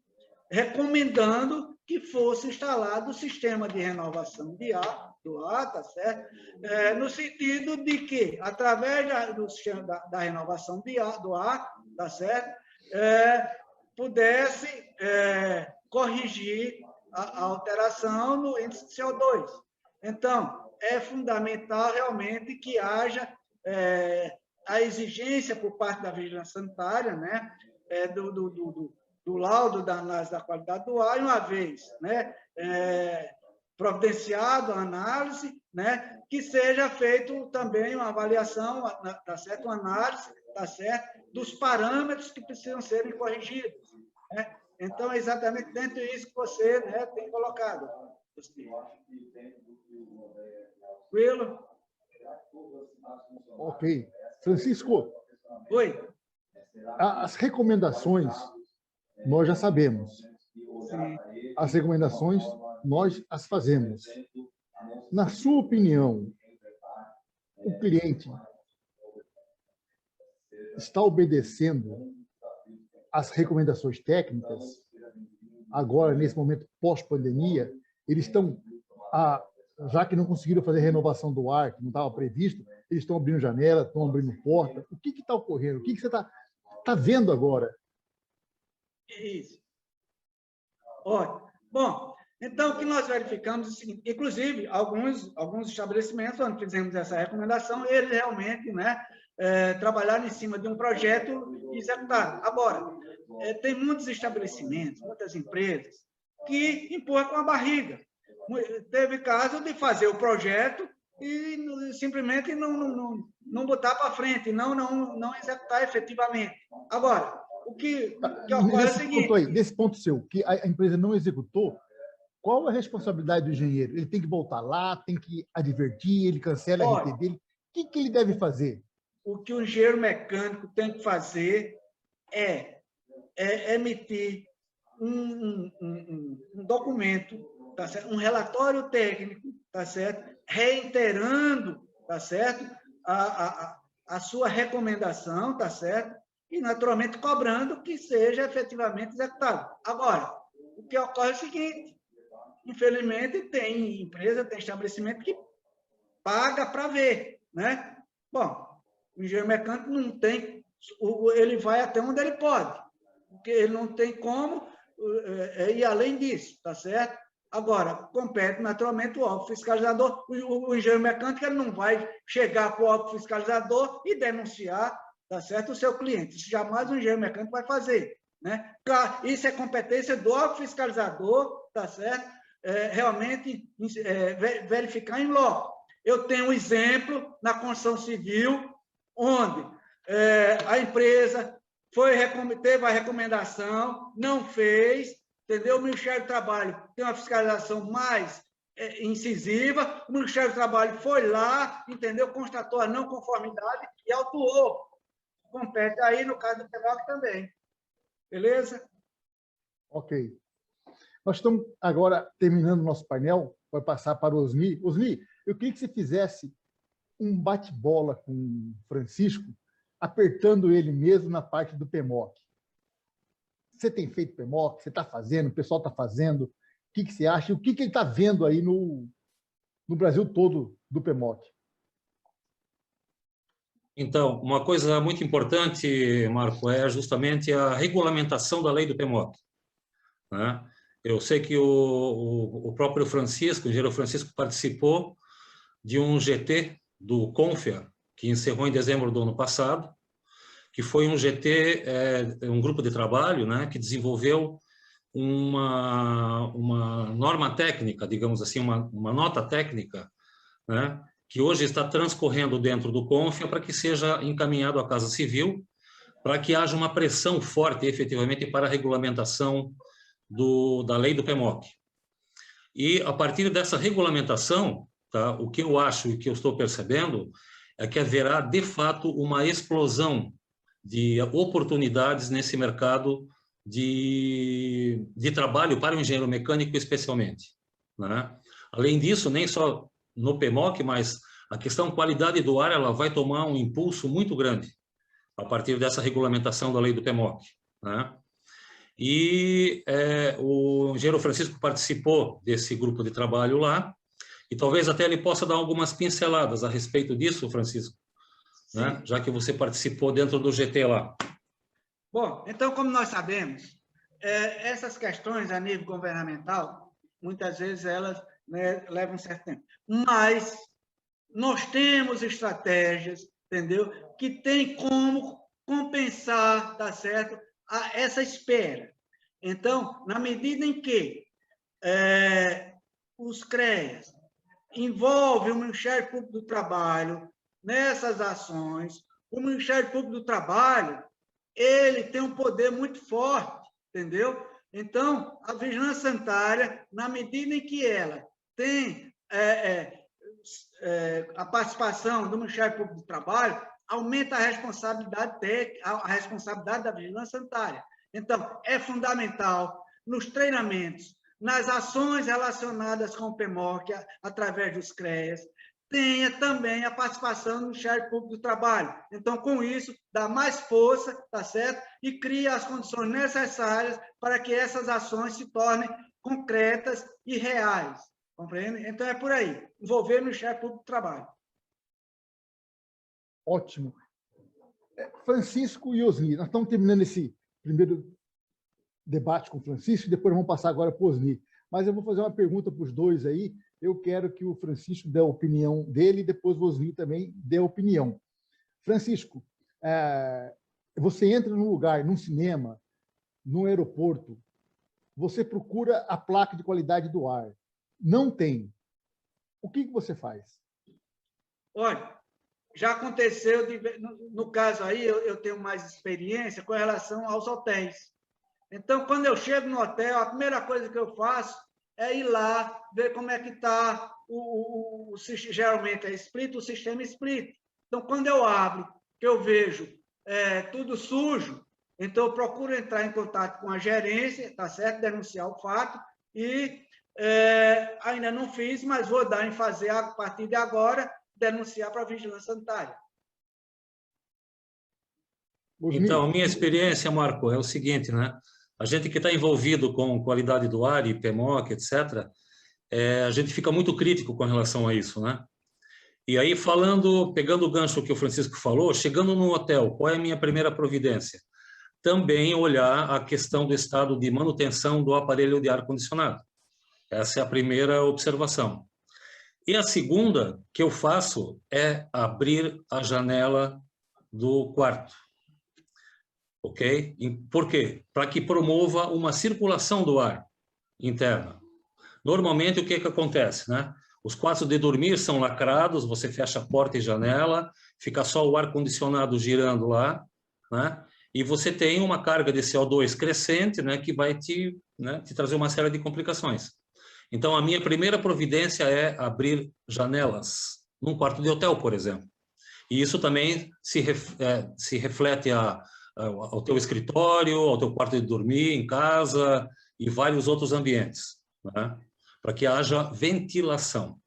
recomendando que fosse instalado o sistema de renovação do ar, tá certo? No sentido de que, através do sistema da renovação do ar, tá certo? Pudesse corrigir a alteração no índice de CO2. Então, é fundamental realmente que haja a exigência por parte da vigilância sanitária, né, do laudo da análise da qualidade do ar, e uma vez, né, providenciado a análise, né, que seja feito também uma avaliação, tá certo? Uma análise, tá certo? Dos parâmetros que precisam serem corrigidos, né? Então, é exatamente dentro disso que você, né, tem colocado. Tranquilo? Ok. Francisco. Oi. As recomendações, nós já sabemos. Sim. As recomendações, nós as fazemos. Na sua opinião, o cliente está obedecendo as recomendações técnicas? Agora, nesse momento pós-pandemia, eles estão, já que não conseguiram fazer renovação do ar, que não estava previsto, eles estão abrindo janela, estão abrindo porta. O que está ocorrendo? O que você está vendo agora? Isso. Ótimo. Bom, então, o que nós verificamos é o seguinte, inclusive, alguns estabelecimentos, onde fizemos essa recomendação, eles realmente, né, trabalharam em cima de um projeto e executaram. Agora, tem muitos estabelecimentos, muitas empresas, que empurram com a barriga. Teve caso de fazer o projeto e simplesmente não botar para frente, não executar efetivamente. Agora, o que ocorre é o seguinte... Nesse ponto seu, que a empresa não executou, qual a responsabilidade do engenheiro? Ele tem que voltar lá, tem que advertir, ele cancela a RT dele. O que ele deve fazer? O que o engenheiro mecânico tem que fazer é emitir um documento, tá certo? Um relatório técnico, tá certo? Reiterando, tá certo? A sua recomendação, tá certo? E, naturalmente, cobrando que seja efetivamente executado. Agora, o que ocorre é o seguinte, infelizmente, tem empresa, tem estabelecimento que paga para ver, né? Bom, o engenheiro mecânico não tem, ele vai até onde ele pode, porque ele não tem como ir além disso, tá certo? Agora, compete naturalmente o órgão fiscalizador, o engenheiro mecânico ele não vai chegar para o órgão fiscalizador e denunciar, tá certo, o seu cliente. Isso jamais o engenheiro mecânico vai fazer, né? Isso é competência do órgão fiscalizador, tá certo? Realmente verificar em loco. Eu tenho um exemplo na construção civil, onde a empresa teve a recomendação, não fez, entendeu? O Ministério do Trabalho tem uma fiscalização mais incisiva, o Ministério do Trabalho foi lá, entendeu? Constatou a não conformidade e autuou. Compete aí no caso do PEMOC também. Beleza? Ok. Nós estamos agora terminando o nosso painel, vai passar para o Osni. Osni, eu queria que você fizesse um bate-bola com o Francisco, apertando ele mesmo na parte do PEMOC. Você tem feito PEMOC? Você está fazendo? O pessoal está fazendo? O que você acha? O que ele está vendo aí no Brasil todo do PEMOC? Então, uma coisa muito importante, Marco, é justamente a regulamentação da lei do PEMOC, né? Eu sei que o próprio Francisco, o engenheiro Francisco, participou de um GT do CONFIA, que encerrou em dezembro do ano passado, que foi um GT, um grupo de trabalho, né, que desenvolveu uma norma técnica, digamos assim, uma nota técnica, né, que hoje está transcorrendo dentro do CONFIA para que seja encaminhado à Casa Civil, para que haja uma pressão forte, efetivamente, para a regulamentação da lei do PEMOC. E, a partir dessa regulamentação, tá? O que eu acho e que eu estou percebendo é que haverá, de fato, uma explosão de oportunidades nesse mercado de trabalho para o engenheiro mecânico, especialmente, né? Além disso, nem só no PMOC, mas a questão qualidade do ar, ela vai tomar um impulso muito grande a partir dessa regulamentação da lei do PMOC, né? E o engenheiro Francisco participou desse grupo de trabalho lá, e talvez até ele possa dar algumas pinceladas a respeito disso, Francisco, né? Já que você participou dentro do GT lá. Bom, então, como nós sabemos, essas questões a nível governamental, muitas vezes elas, né, levam um certo tempo. Mas nós temos estratégias, entendeu? Que tem como compensar, tá certo? Essa espera. Então, na medida em que os CREAs envolvem o Ministério Público do Trabalho nessas ações, o Ministério Público do Trabalho, ele tem um poder muito forte, entendeu? Então, a vigilância sanitária, na medida em que ela tem a participação do Ministério Público do Trabalho, aumenta a responsabilidade da vigilância sanitária. Então, é fundamental, nos treinamentos, nas ações relacionadas com o PMOC, através dos CREAs, tenha também a participação do Ministério Público do Trabalho. Então, com isso, dá mais força, tá certo? E cria as condições necessárias para que essas ações se tornem concretas e reais. Compreende? Então, é por aí. Envolver o Ministério Público do Trabalho. Ótimo. Francisco e Osni, nós estamos terminando esse primeiro debate com o Francisco, e depois vamos passar agora para o Osni. Mas eu vou fazer uma pergunta para os dois aí. Eu quero que o Francisco dê a opinião dele e depois o Osni também dê a opinião. Francisco, você entra num lugar, num cinema, num aeroporto, você procura a placa de qualidade do ar. Não tem. O que você faz? Olha, já aconteceu, no caso aí, eu tenho mais experiência com relação aos hotéis. Então, quando eu chego no hotel, a primeira coisa que eu faço é ir lá, ver como é que está, geralmente é split, o sistema split. Então, quando eu abro, que eu vejo tudo sujo, então eu procuro entrar em contato com a gerência, tá certo? Denunciar o fato e ainda não fiz, mas vou dar em fazer a partir de agora, denunciar para a vigilância sanitária. Então, a minha experiência, Marco, é o seguinte, né? A gente que está envolvido com qualidade do ar e PMOC, etc., a gente fica muito crítico com relação a isso, né? E aí, pegando o gancho que o Francisco falou, chegando no hotel, qual é a minha primeira providência? Também olhar a questão do estado de manutenção do aparelho de ar-condicionado. Essa é a primeira observação. E a segunda que eu faço é abrir a janela do quarto. Ok? Por quê? Para que promova uma circulação do ar interna. Normalmente, o que acontece, né? Os quartos de dormir são lacrados, você fecha a porta e janela, fica só o ar-condicionado girando lá, né? E você tem uma carga de CO2 crescente, né? Que vai te trazer uma série de complicações. Então, a minha primeira providência é abrir janelas, num quarto de hotel, por exemplo. E isso também se reflete ao teu escritório, ao teu quarto de dormir, em casa e vários outros ambientes, né? Para que haja ventilação.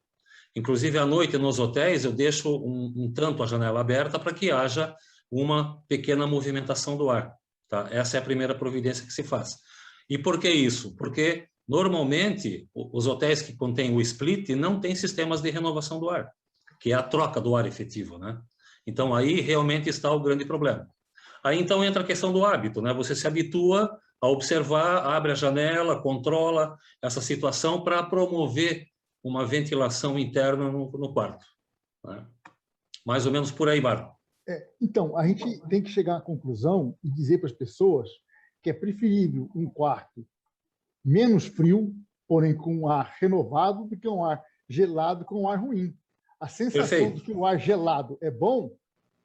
Inclusive, à noite, nos hotéis, eu deixo um tanto a janela aberta para que haja uma pequena movimentação do ar, tá? Essa é a primeira providência que se faz. E por que isso? Porque, normalmente, os hotéis que contêm o split não têm sistemas de renovação do ar, que é a troca do ar efetivo, né? Então, aí realmente está o grande problema. Aí, então, entra a questão do hábito, né? Você se habitua a observar, abre a janela, controla essa situação para promover uma ventilação interna no quarto, né? Mais ou menos por aí, Marco. Então, a gente tem que chegar à conclusão e dizer para as pessoas que é preferível um quarto menos frio, porém com um ar renovado, do que um ar gelado com um ar ruim. A sensação de que o ar gelado é bom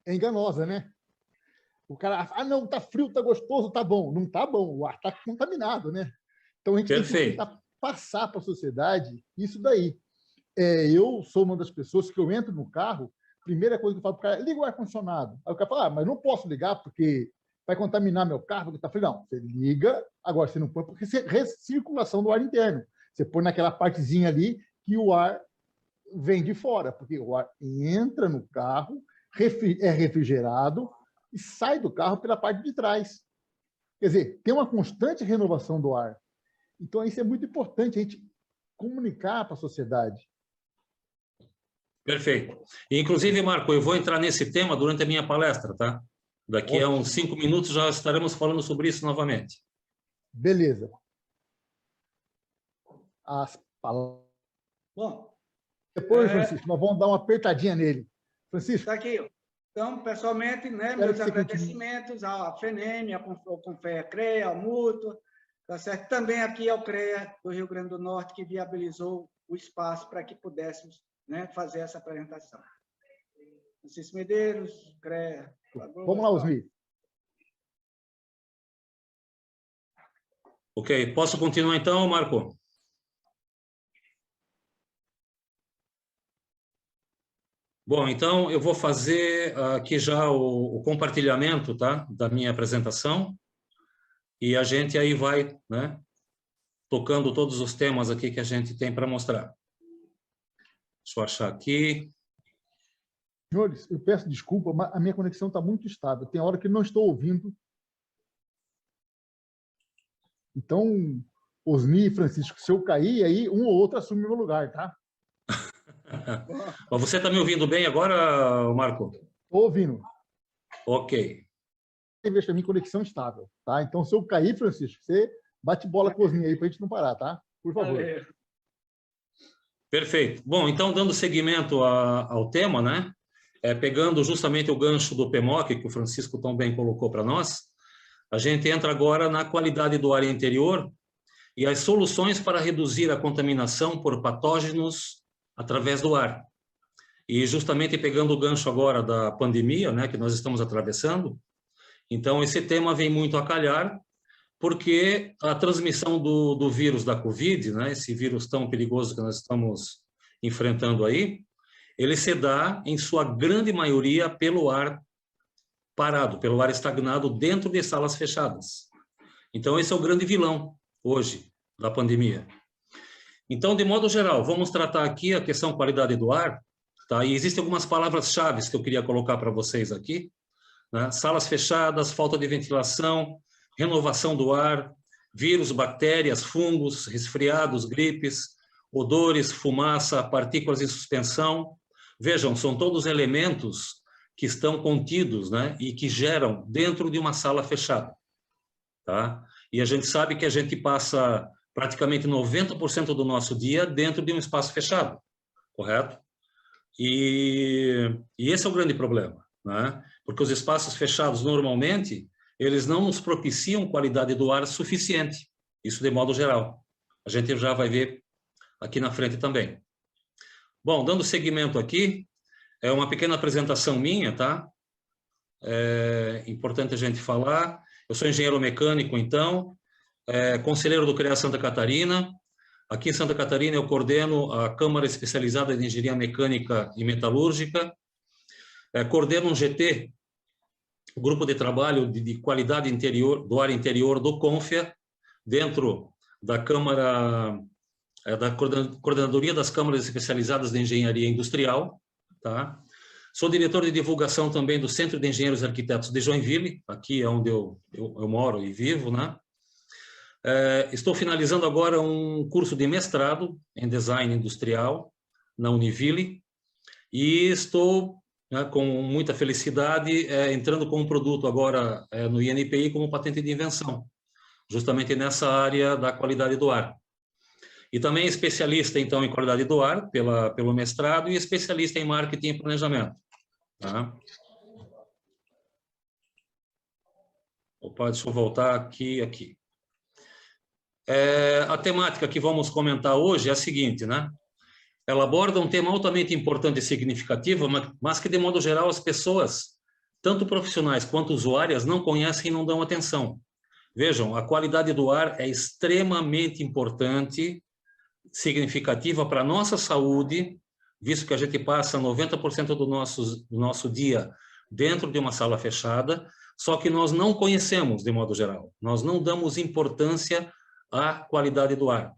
é enganosa, né? O cara, não, tá frio, tá gostoso, tá bom. Não tá bom, o ar tá contaminado, né? Então, a gente tem que tentar passar para a sociedade isso daí. eu sou uma das pessoas que eu entro no carro, primeira coisa que eu falo para o cara, liga o ar-condicionado. Aí o cara fala, mas não posso ligar porque vai contaminar meu carro. Eu falei, não, você liga, agora você não põe, porque você recirculação do ar interno. Você põe naquela partezinha ali que o ar vem de fora, porque o ar entra no carro, é refrigerado e sai do carro pela parte de trás. Quer dizer, tem uma constante renovação do ar. Então, isso é muito importante, a gente comunicar para a sociedade. Perfeito. Inclusive, Marco, eu vou entrar nesse tema durante a minha palestra, tá? Daqui a uns 5 minutos já estaremos falando sobre isso novamente. Beleza. As palavras. Bom. Depois, Francisco, nós vamos dar uma apertadinha nele. Francisco. Está aqui. Então, pessoalmente, né, meus agradecimentos à FENEM, ao CONFEA-CREA, ao Mútua, tá certo? Também aqui ao CREA do Rio Grande do Norte, que viabilizou o espaço para que pudéssemos, né, fazer essa apresentação. Francisco Medeiros, CREA. Vamos lá, Osni. Ok, posso continuar então, Marco? Bom, então eu vou fazer aqui já o compartilhamento, tá, da minha apresentação e a gente aí vai, né, tocando todos os temas aqui que a gente tem para mostrar. Deixa eu achar aqui. Senhores, eu peço desculpa, mas a minha conexão está muito estável. Tem hora que não estou ouvindo. Então, Osni e Francisco, se eu cair, aí um ou outro assume o meu lugar, tá? Você está me ouvindo bem agora, Marco? Estou ouvindo. Ok. Veja para mim conexão estável, tá? Então, se eu cair, Francisco, você bate bola com Osni aí para a gente não parar, tá? Por favor. Valeu. Perfeito. Bom, então, dando seguimento ao tema, né? Pegando justamente o gancho do PMOC, que o Francisco tão bem colocou para nós, a gente entra agora na qualidade do ar interior e as soluções para reduzir a contaminação por patógenos através do ar. E justamente pegando o gancho agora da pandemia, né, que nós estamos atravessando, então esse tema vem muito a calhar, porque a transmissão do vírus da Covid, né, esse vírus tão perigoso que nós estamos enfrentando aí, ele se dá, em sua grande maioria, pelo ar parado, pelo ar estagnado dentro de salas fechadas. Então esse é o grande vilão, hoje, da pandemia. Então, de modo geral, vamos tratar aqui a questão qualidade do ar, tá? E existem algumas palavras-chave que eu queria colocar para vocês aqui, né? Salas fechadas, falta de ventilação, renovação do ar, vírus, bactérias, fungos, resfriados, gripes, odores, fumaça, partículas em suspensão. Vejam, são todos elementos que estão contidos, né? E que geram dentro de uma sala fechada, tá? E a gente sabe que a gente passa praticamente 90% do nosso dia dentro de um espaço fechado, correto? E esse é o grande problema, né? Porque os espaços fechados, normalmente, eles não nos propiciam qualidade do ar suficiente, isso de modo geral. A gente já vai ver aqui na frente também. Bom, dando seguimento aqui, é uma pequena apresentação minha, tá? É importante a gente falar. Eu sou engenheiro mecânico, então, conselheiro do CREA Santa Catarina. Aqui em Santa Catarina eu coordeno a Câmara Especializada de Engenharia Mecânica e Metalúrgica. Coordeno um GT, o Grupo de Trabalho de Qualidade interior, do Ar Interior do CONFEA, dentro da Câmara, da Coordenadoria das Câmaras Especializadas de Engenharia Industrial. Tá? Sou diretor de divulgação também do Centro de Engenheiros e Arquitetos de Joinville, aqui é onde eu moro e vivo, né? Estou finalizando agora um curso de mestrado em Design Industrial na Univille e estou, né, com muita felicidade entrando com um produto agora no INPI como patente de invenção, justamente nessa área da qualidade do ar. E também especialista, então, em qualidade do ar, pelo mestrado, e especialista em marketing e planejamento. Tá? Opa, deixa eu voltar aqui. A temática que vamos comentar hoje é a seguinte, né? Ela aborda um tema altamente importante e significativo, mas que, de modo geral, as pessoas, tanto profissionais quanto usuárias, não conhecem e não dão atenção. Vejam, a qualidade do ar é extremamente importante significativa para a nossa saúde, visto que a gente passa 90% do nosso dia dentro de uma sala fechada, só que nós não conhecemos de modo geral, nós não damos importância à qualidade do ar.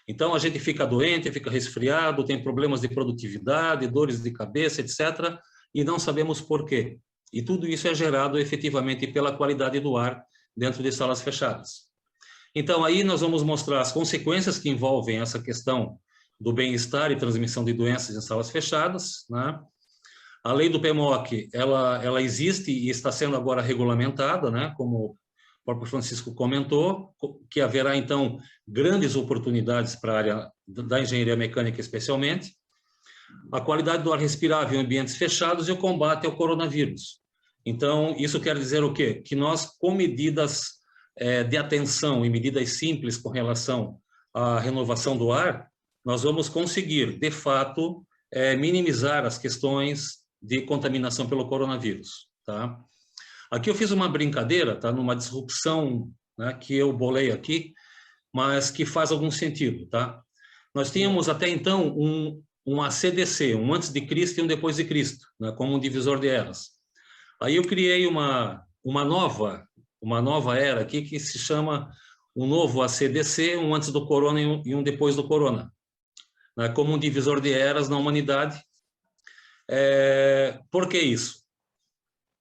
Então, a gente fica doente, fica resfriado, tem problemas de produtividade, dores de cabeça, etc., e não sabemos por quê. E tudo isso é gerado efetivamente pela qualidade do ar dentro de salas fechadas. Então, aí nós vamos mostrar as consequências que envolvem essa questão do bem-estar e transmissão de doenças em salas fechadas, né? A lei do PMOC, ela existe e está sendo agora regulamentada, né? Como o próprio Francisco comentou, que haverá, então, grandes oportunidades para a área da engenharia mecânica, especialmente. A qualidade do ar respirável em ambientes fechados e o combate ao coronavírus. Então, isso quer dizer o quê? Que nós, com medidas de atenção e medidas simples com relação à renovação do ar, nós vamos conseguir, de fato, minimizar as questões de contaminação pelo coronavírus, tá? Aqui eu fiz uma brincadeira, tá? Numa disrupção, né, que eu bolei aqui, mas que faz algum sentido, tá? Nós tínhamos até então um ACDC, um antes de Cristo e um depois de Cristo, né, como um divisor de eras. Aí eu criei uma nova era aqui que se chama um novo ACDC, um antes do corona e um depois do corona, né, como um divisor de eras na humanidade. Por que isso?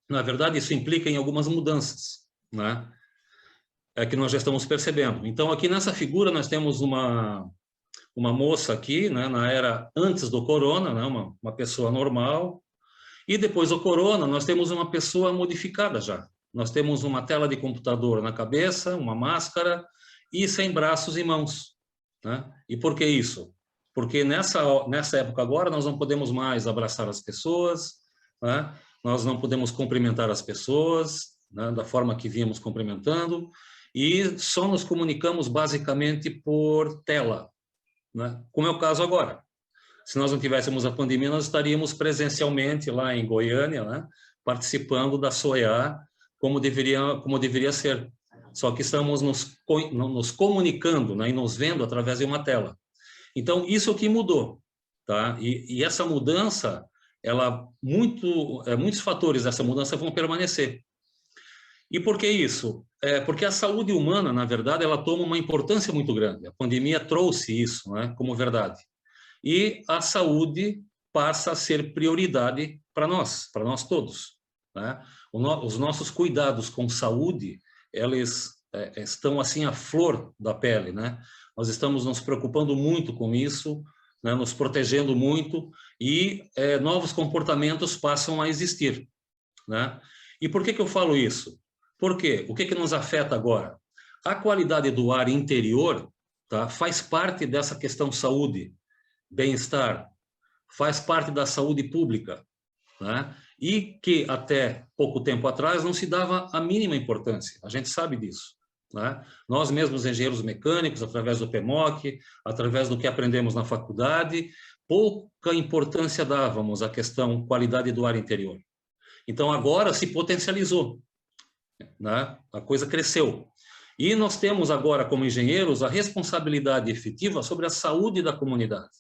Na verdade, isso implica em algumas mudanças, né? Que nós já estamos percebendo. Então, aqui nessa figura, nós temos uma moça aqui, né, na era antes do corona, né, uma pessoa normal, e depois do corona, nós temos uma pessoa modificada já. Nós temos uma tela de computador na cabeça, uma máscara, e sem braços e mãos, né? E por que isso? Porque nessa época agora, nós não podemos mais abraçar as pessoas, né? Nós não podemos cumprimentar as pessoas, né, da forma que vínhamos cumprimentando, e só nos comunicamos basicamente por tela, né? Como é o caso agora. Se nós não tivéssemos a pandemia, nós estaríamos presencialmente lá em Goiânia, né, participando da SOEA como deveria ser. Só que estamos nos comunicando, né, e nos vendo através de uma tela. Então, isso é o que mudou, tá? E essa mudança, muitos fatores dessa mudança vão permanecer. E por que isso? Porque a saúde humana, na verdade, ela toma uma importância muito grande. A pandemia trouxe isso, né, como verdade. E a saúde passa a ser prioridade para nós todos, né? Os nossos cuidados com saúde, eles estão assim à flor da pele, né? Nós estamos nos preocupando muito com isso, né? Nos protegendo muito, e novos comportamentos passam a existir, né? E por que eu falo isso? Porque o que nos afeta agora? A qualidade do ar interior, tá, faz parte dessa questão saúde, bem-estar, faz parte da saúde pública, né? E que até pouco tempo atrás não se dava a mínima importância, a gente sabe disso, né? Nós mesmos, engenheiros mecânicos, através do PMOC, através do que aprendemos na faculdade, pouca importância dávamos à questão qualidade do ar interior. Então agora se potencializou, né? A coisa cresceu. E nós temos agora, como engenheiros, a responsabilidade efetiva sobre a saúde da comunidade,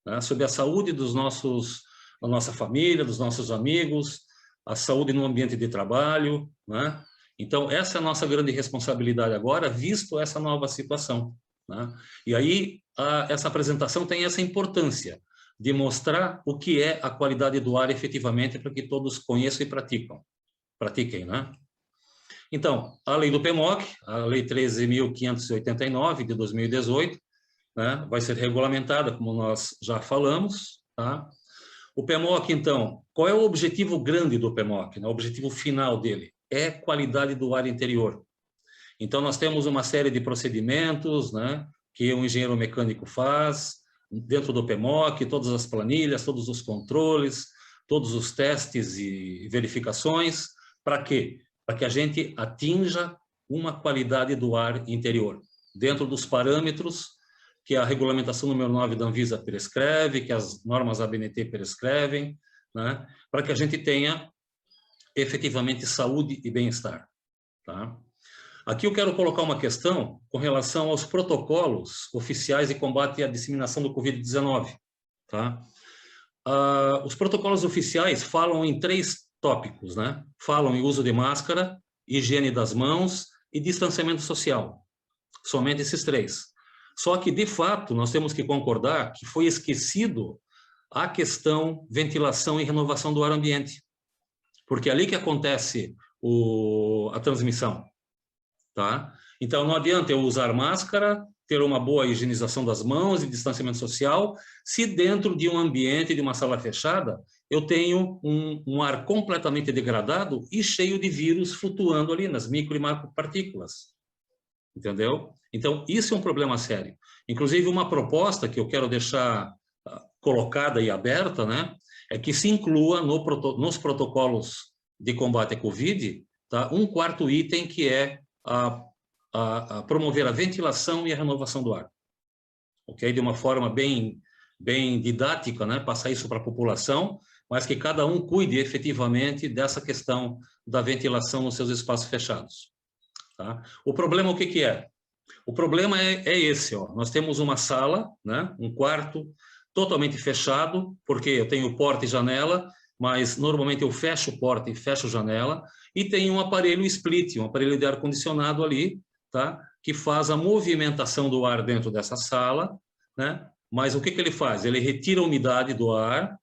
né? Sobre a saúde da nossa família, dos nossos amigos, a saúde no ambiente de trabalho, né? Então, essa é a nossa grande responsabilidade agora, visto essa nova situação, né? E aí, essa apresentação tem essa importância de mostrar o que é a qualidade do ar efetivamente, para que todos conheçam e pratiquem, né? Então, a lei do PMOC, a lei 13.589 de 2018, né, vai ser regulamentada, como nós já falamos, tá? O PMOC, então, qual é o objetivo grande do PMOC, né? O objetivo final dele é qualidade do ar interior. Então, nós temos uma série de procedimentos, né, que o engenheiro mecânico faz dentro do PMOC, todas as planilhas, todos os controles, todos os testes e verificações. Para quê? Para que a gente atinja uma qualidade do ar interior, dentro dos parâmetros que a regulamentação número 9 da Anvisa prescreve, que as normas ABNT prescrevem, né, para que a gente tenha efetivamente saúde e bem-estar, tá? Aqui eu quero colocar uma questão com relação aos protocolos oficiais de combate à disseminação do Covid-19. Tá? Os protocolos oficiais falam em 3 tópicos, né? Falam em uso de máscara, higiene das mãos e distanciamento social. Somente esses 3. Só que, de fato, nós temos que concordar que foi esquecido a questão ventilação e renovação do ar ambiente. Porque é ali que acontece a transmissão. Tá? Então, não adianta eu usar máscara, ter uma boa higienização das mãos e distanciamento social, se dentro de um ambiente, de uma sala fechada, eu tenho um ar completamente degradado e cheio de vírus flutuando ali nas micro e macropartículas. Entendeu? Então, isso é um problema sério. Inclusive, uma proposta que eu quero deixar colocada e aberta, né, é que se inclua nos protocolos de combate à Covid, tá, um 4º item que é a promover a ventilação e a renovação do ar. Ok? De uma forma bem didática, né? Passar isso para a população, mas que cada um cuide efetivamente dessa questão da ventilação nos seus espaços fechados. Tá? O problema o que é? O problema é esse, ó. Nós temos uma sala, né? Um quarto totalmente fechado, porque eu tenho porta e janela, mas normalmente eu fecho porta e fecho janela, e tem um aparelho split, um aparelho de ar-condicionado ali, tá? Que faz a movimentação do ar dentro dessa sala, né? Mas o que ele faz? Ele retira a umidade do ar,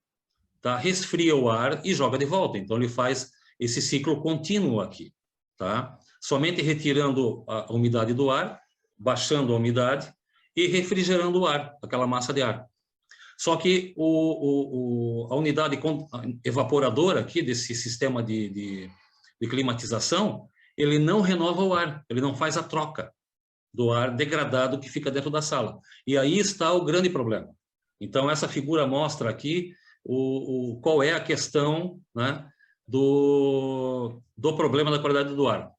tá? Resfria o ar e joga de volta. Então, ele faz esse ciclo contínuo aqui. Tá? Somente retirando a umidade do ar, baixando a umidade e refrigerando o ar, aquela massa de ar. Só que a unidade evaporadora aqui desse sistema de climatização, ele não renova o ar, ele não faz a troca do ar degradado que fica dentro da sala. E aí está o grande problema. Então, essa figura mostra aqui qual é a questão, né, do problema da qualidade do ar.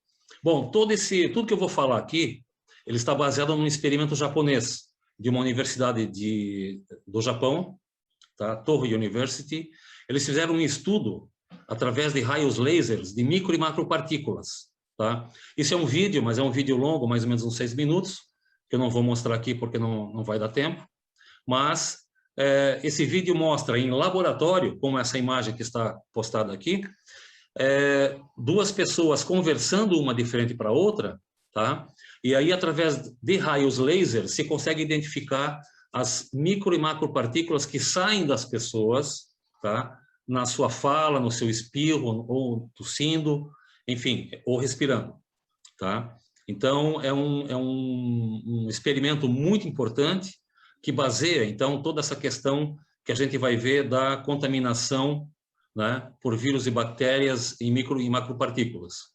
Bom, tudo que eu vou falar aqui, ele está baseado num experimento japonês, de uma universidade do Japão, tá? Tohoku University. Eles fizeram um estudo através de raios lasers de micro e macropartículas. Tá? Isso é um vídeo, mas é um vídeo longo, mais ou menos uns 6 minutos, que eu não vou mostrar aqui porque não vai dar tempo. Mas esse vídeo mostra em laboratório, como essa imagem que está postada aqui, 2 pessoas conversando uma de frente para a outra, tá? E aí, através de raios laser, se consegue identificar as micro e macropartículas que saem das pessoas, tá? Na sua fala, no seu espirro, ou tossindo, enfim, ou respirando. Tá? Então, é um experimento muito importante que baseia, então, toda essa questão que a gente vai ver da contaminação, né, por vírus e bactérias em micro e macropartículas.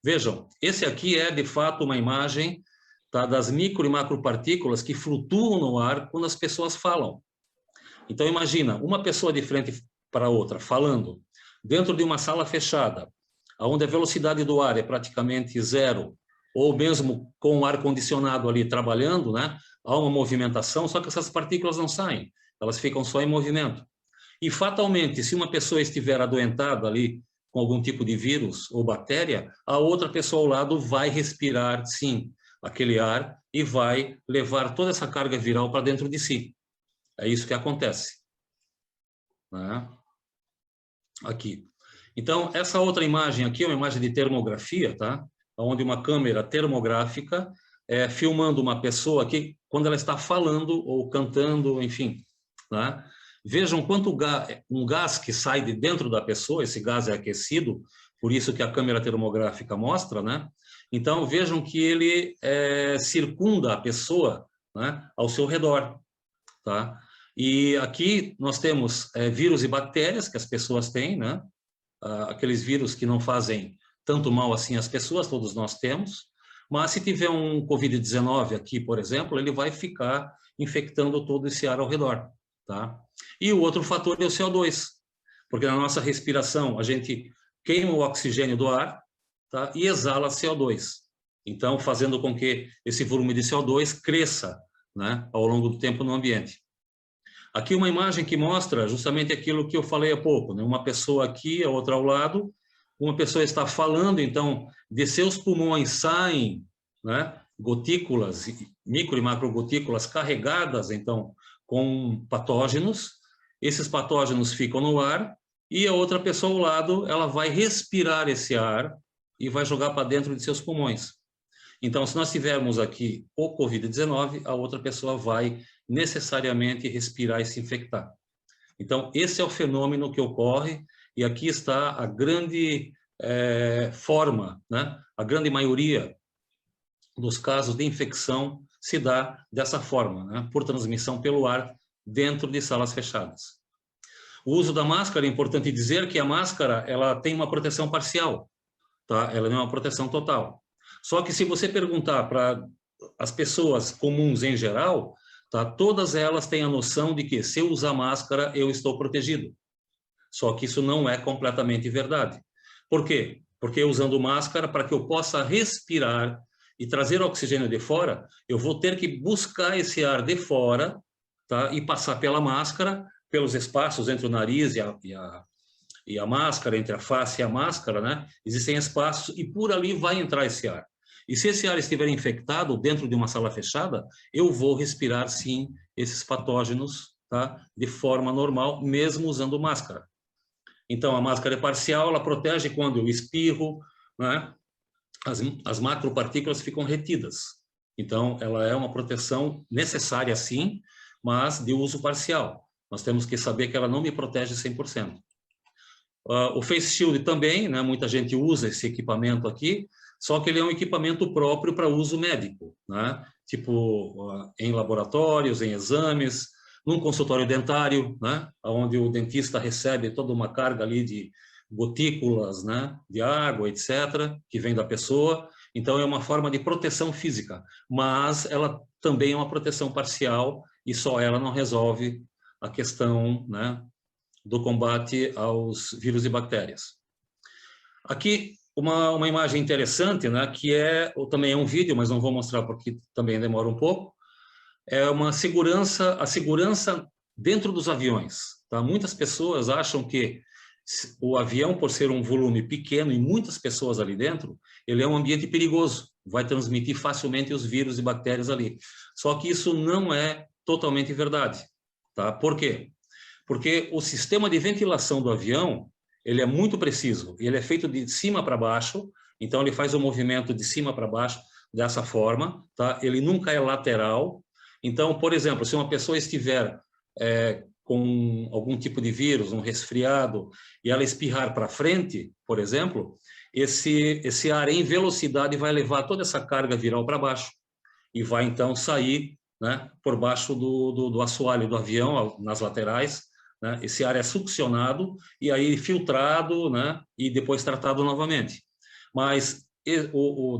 Vejam, esse aqui é, de fato, uma imagem, tá, das micro e macropartículas que flutuam no ar quando as pessoas falam. Então, imagina, uma pessoa de frente para a outra, falando, dentro de uma sala fechada, onde a velocidade do ar é praticamente 0, ou mesmo com o ar-condicionado ali trabalhando, né, há uma movimentação, só que essas partículas não saem, elas ficam só em movimento. E, fatalmente, se uma pessoa estiver adoentada ali com algum tipo de vírus ou bactéria, a outra pessoa ao lado vai respirar, sim, aquele ar e vai levar toda essa carga viral para dentro de si. É isso que acontece. Né? Aqui. Então, essa outra imagem aqui é uma imagem de termografia, tá? Onde uma câmera termográfica filmando uma pessoa que, quando ela está falando ou cantando, enfim, né? Vejam quanto um gás que sai de dentro da pessoa, esse gás é aquecido, por isso que a câmera termográfica mostra, né? Então, vejam que ele circunda a pessoa, né, ao seu redor, tá? E aqui nós temos vírus e bactérias que as pessoas têm, né? Aqueles vírus que não fazem tanto mal assim às pessoas, todos nós temos, mas se tiver um Covid-19 aqui, por exemplo, ele vai ficar infectando todo esse ar ao redor, tá? E o outro fator é o CO2, porque na nossa respiração a gente queima o oxigênio do ar, tá? E exala CO2, então fazendo com que esse volume de CO2 cresça, né, ao longo do tempo no ambiente. Aqui uma imagem que mostra justamente aquilo que eu falei há pouco, né? Uma pessoa aqui, a outra ao lado, uma pessoa está falando, então de seus pulmões saem né, gotículas, micro e macrogotículas carregadas, então, com patógenos. Esses patógenos ficam no ar e a outra pessoa ao lado, ela vai respirar esse ar e vai jogar para dentro de seus pulmões. Então, se nós tivermos aqui o Covid-19, a outra pessoa vai necessariamente respirar e se infectar. Então, esse é o fenômeno que ocorre, e aqui está a grande forma, né? A grande maioria dos casos de infecção se dá dessa forma, né? Por transmissão pelo ar dentro de salas fechadas. O uso da máscara, é importante dizer que a máscara ela tem uma proteção parcial, tá? Ela não é uma proteção total. Só que se você perguntar para as pessoas comuns em geral, tá? Todas elas têm a noção de que se eu usar máscara, eu estou protegido. Só que isso não é completamente verdade. Por quê? Porque usando máscara, para que eu possa respirar e trazer oxigênio de fora, eu vou ter que buscar esse ar de fora, tá? E passar pela máscara, pelos espaços entre o nariz e a máscara, entre a face e a máscara, né? Existem espaços e por ali vai entrar esse ar. E se esse ar estiver infectado dentro de uma sala fechada, eu vou respirar, sim, esses patógenos, tá? De forma normal, mesmo usando máscara. Então, a máscara é parcial, ela protege quando eu espirro, né? As macropartículas ficam retidas. Então, ela é uma proteção necessária, sim, mas de uso parcial. Nós temos que saber que ela não me protege 100%. O Face Shield também, né? Muita gente usa esse equipamento aqui, só que ele é um equipamento próprio para uso médico, né? Tipo, em laboratórios, em exames, num consultório dentário, né? Onde o dentista recebe toda uma carga ali de gotículas, né? De água, etc., que vem da pessoa. Então, é uma forma de proteção física, mas ela também é uma proteção parcial e só ela não resolve a questão, né? Do combate aos vírus e bactérias. Aqui, uma imagem interessante, né, que também é um vídeo, mas não vou mostrar porque também demora um pouco, é a segurança dentro dos aviões. Tá? Muitas pessoas acham que o avião, por ser um volume pequeno e muitas pessoas ali dentro, ele é um ambiente perigoso, vai transmitir facilmente os vírus e bactérias ali. Só que isso não é totalmente verdade. Tá? Por quê? Porque o sistema de ventilação do avião, ele é muito preciso, ele é feito de cima para baixo, então ele faz o movimento de cima para baixo dessa forma, tá? Ele nunca é lateral. Então, por exemplo, se uma pessoa estiver com algum tipo de vírus, um resfriado, e ela espirrar para frente, por exemplo, esse ar em velocidade vai levar toda essa carga viral para baixo e vai então sair, né, por baixo do assoalho do avião, nas laterais, né? Esse ar é succionado e aí filtrado, né? E depois tratado novamente. Mas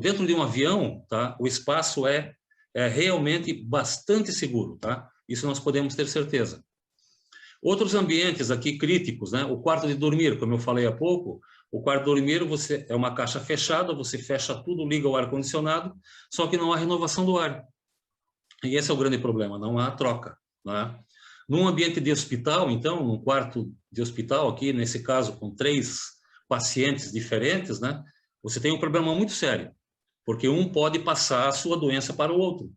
dentro de um avião, tá? O espaço é realmente bastante seguro, tá? Isso nós podemos ter certeza. Outros ambientes aqui críticos, né? O quarto de dormir, como eu falei há pouco, o quarto de dormir é uma caixa fechada, você fecha tudo, liga o ar-condicionado, só que não há renovação do ar. E esse é o grande problema, não há troca, né? Num ambiente de hospital, então, num quarto de hospital, aqui, nesse caso, com 3 pacientes diferentes, né, você tem um problema muito sério, porque um pode passar a sua doença para o outro,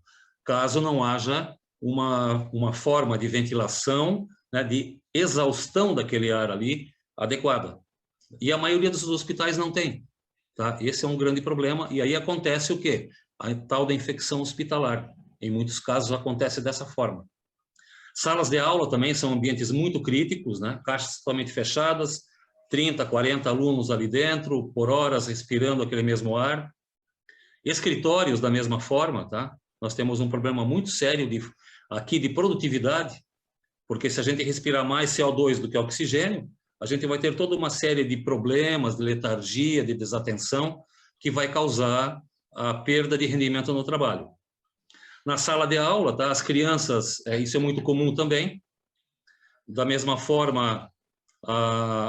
caso não haja uma forma de ventilação, né, de exaustão daquele ar ali adequada. E a maioria dos hospitais não tem. Tá? Esse é um grande problema, e aí acontece o quê? A tal da infecção hospitalar. Em muitos casos acontece dessa forma. Salas de aula também são ambientes muito críticos, né? Caixas totalmente fechadas, 30, 40 alunos ali dentro, por horas respirando aquele mesmo ar. Escritórios da mesma forma, tá? Nós temos um problema muito sério aqui de produtividade, porque se a gente respirar mais CO2 do que oxigênio, a gente vai ter toda uma série de problemas, de letargia, de desatenção, que vai causar a perda de rendimento no trabalho. Na sala de aula, tá? As crianças, isso é muito comum também. Da mesma forma,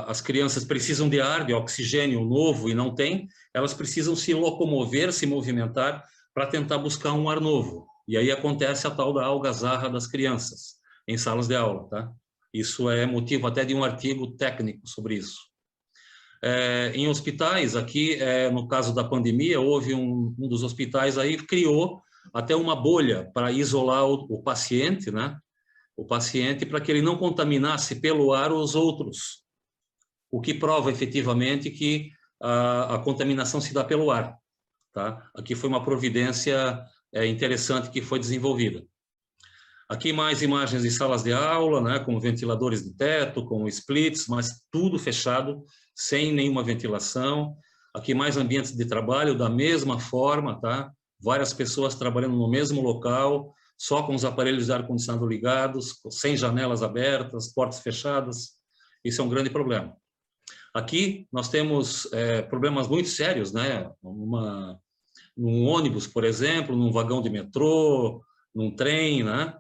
as crianças precisam de ar, de oxigênio novo e não tem, elas precisam se locomover, se movimentar para tentar buscar um ar novo. E aí acontece a tal da algazarra das crianças em salas de aula, tá? Isso é motivo até de um artigo técnico sobre isso. Em hospitais, aqui, no caso da pandemia, houve um dos hospitais aí criou até uma bolha para isolar o paciente, né? O paciente para que ele não contaminasse pelo ar os outros, o que prova efetivamente que a contaminação se dá pelo ar, tá? Aqui foi uma providência interessante que foi desenvolvida. Aqui mais imagens de salas de aula, né, com ventiladores de teto, com splits, mas tudo fechado, sem nenhuma ventilação. Aqui mais ambientes de trabalho da mesma forma, tá? Várias pessoas trabalhando no mesmo local, só com os aparelhos de ar-condicionado ligados, sem janelas abertas, portas fechadas. Isso é um grande problema. Aqui nós temos problemas muito sérios, né? Num ônibus, por exemplo, num vagão de metrô, num trem, né?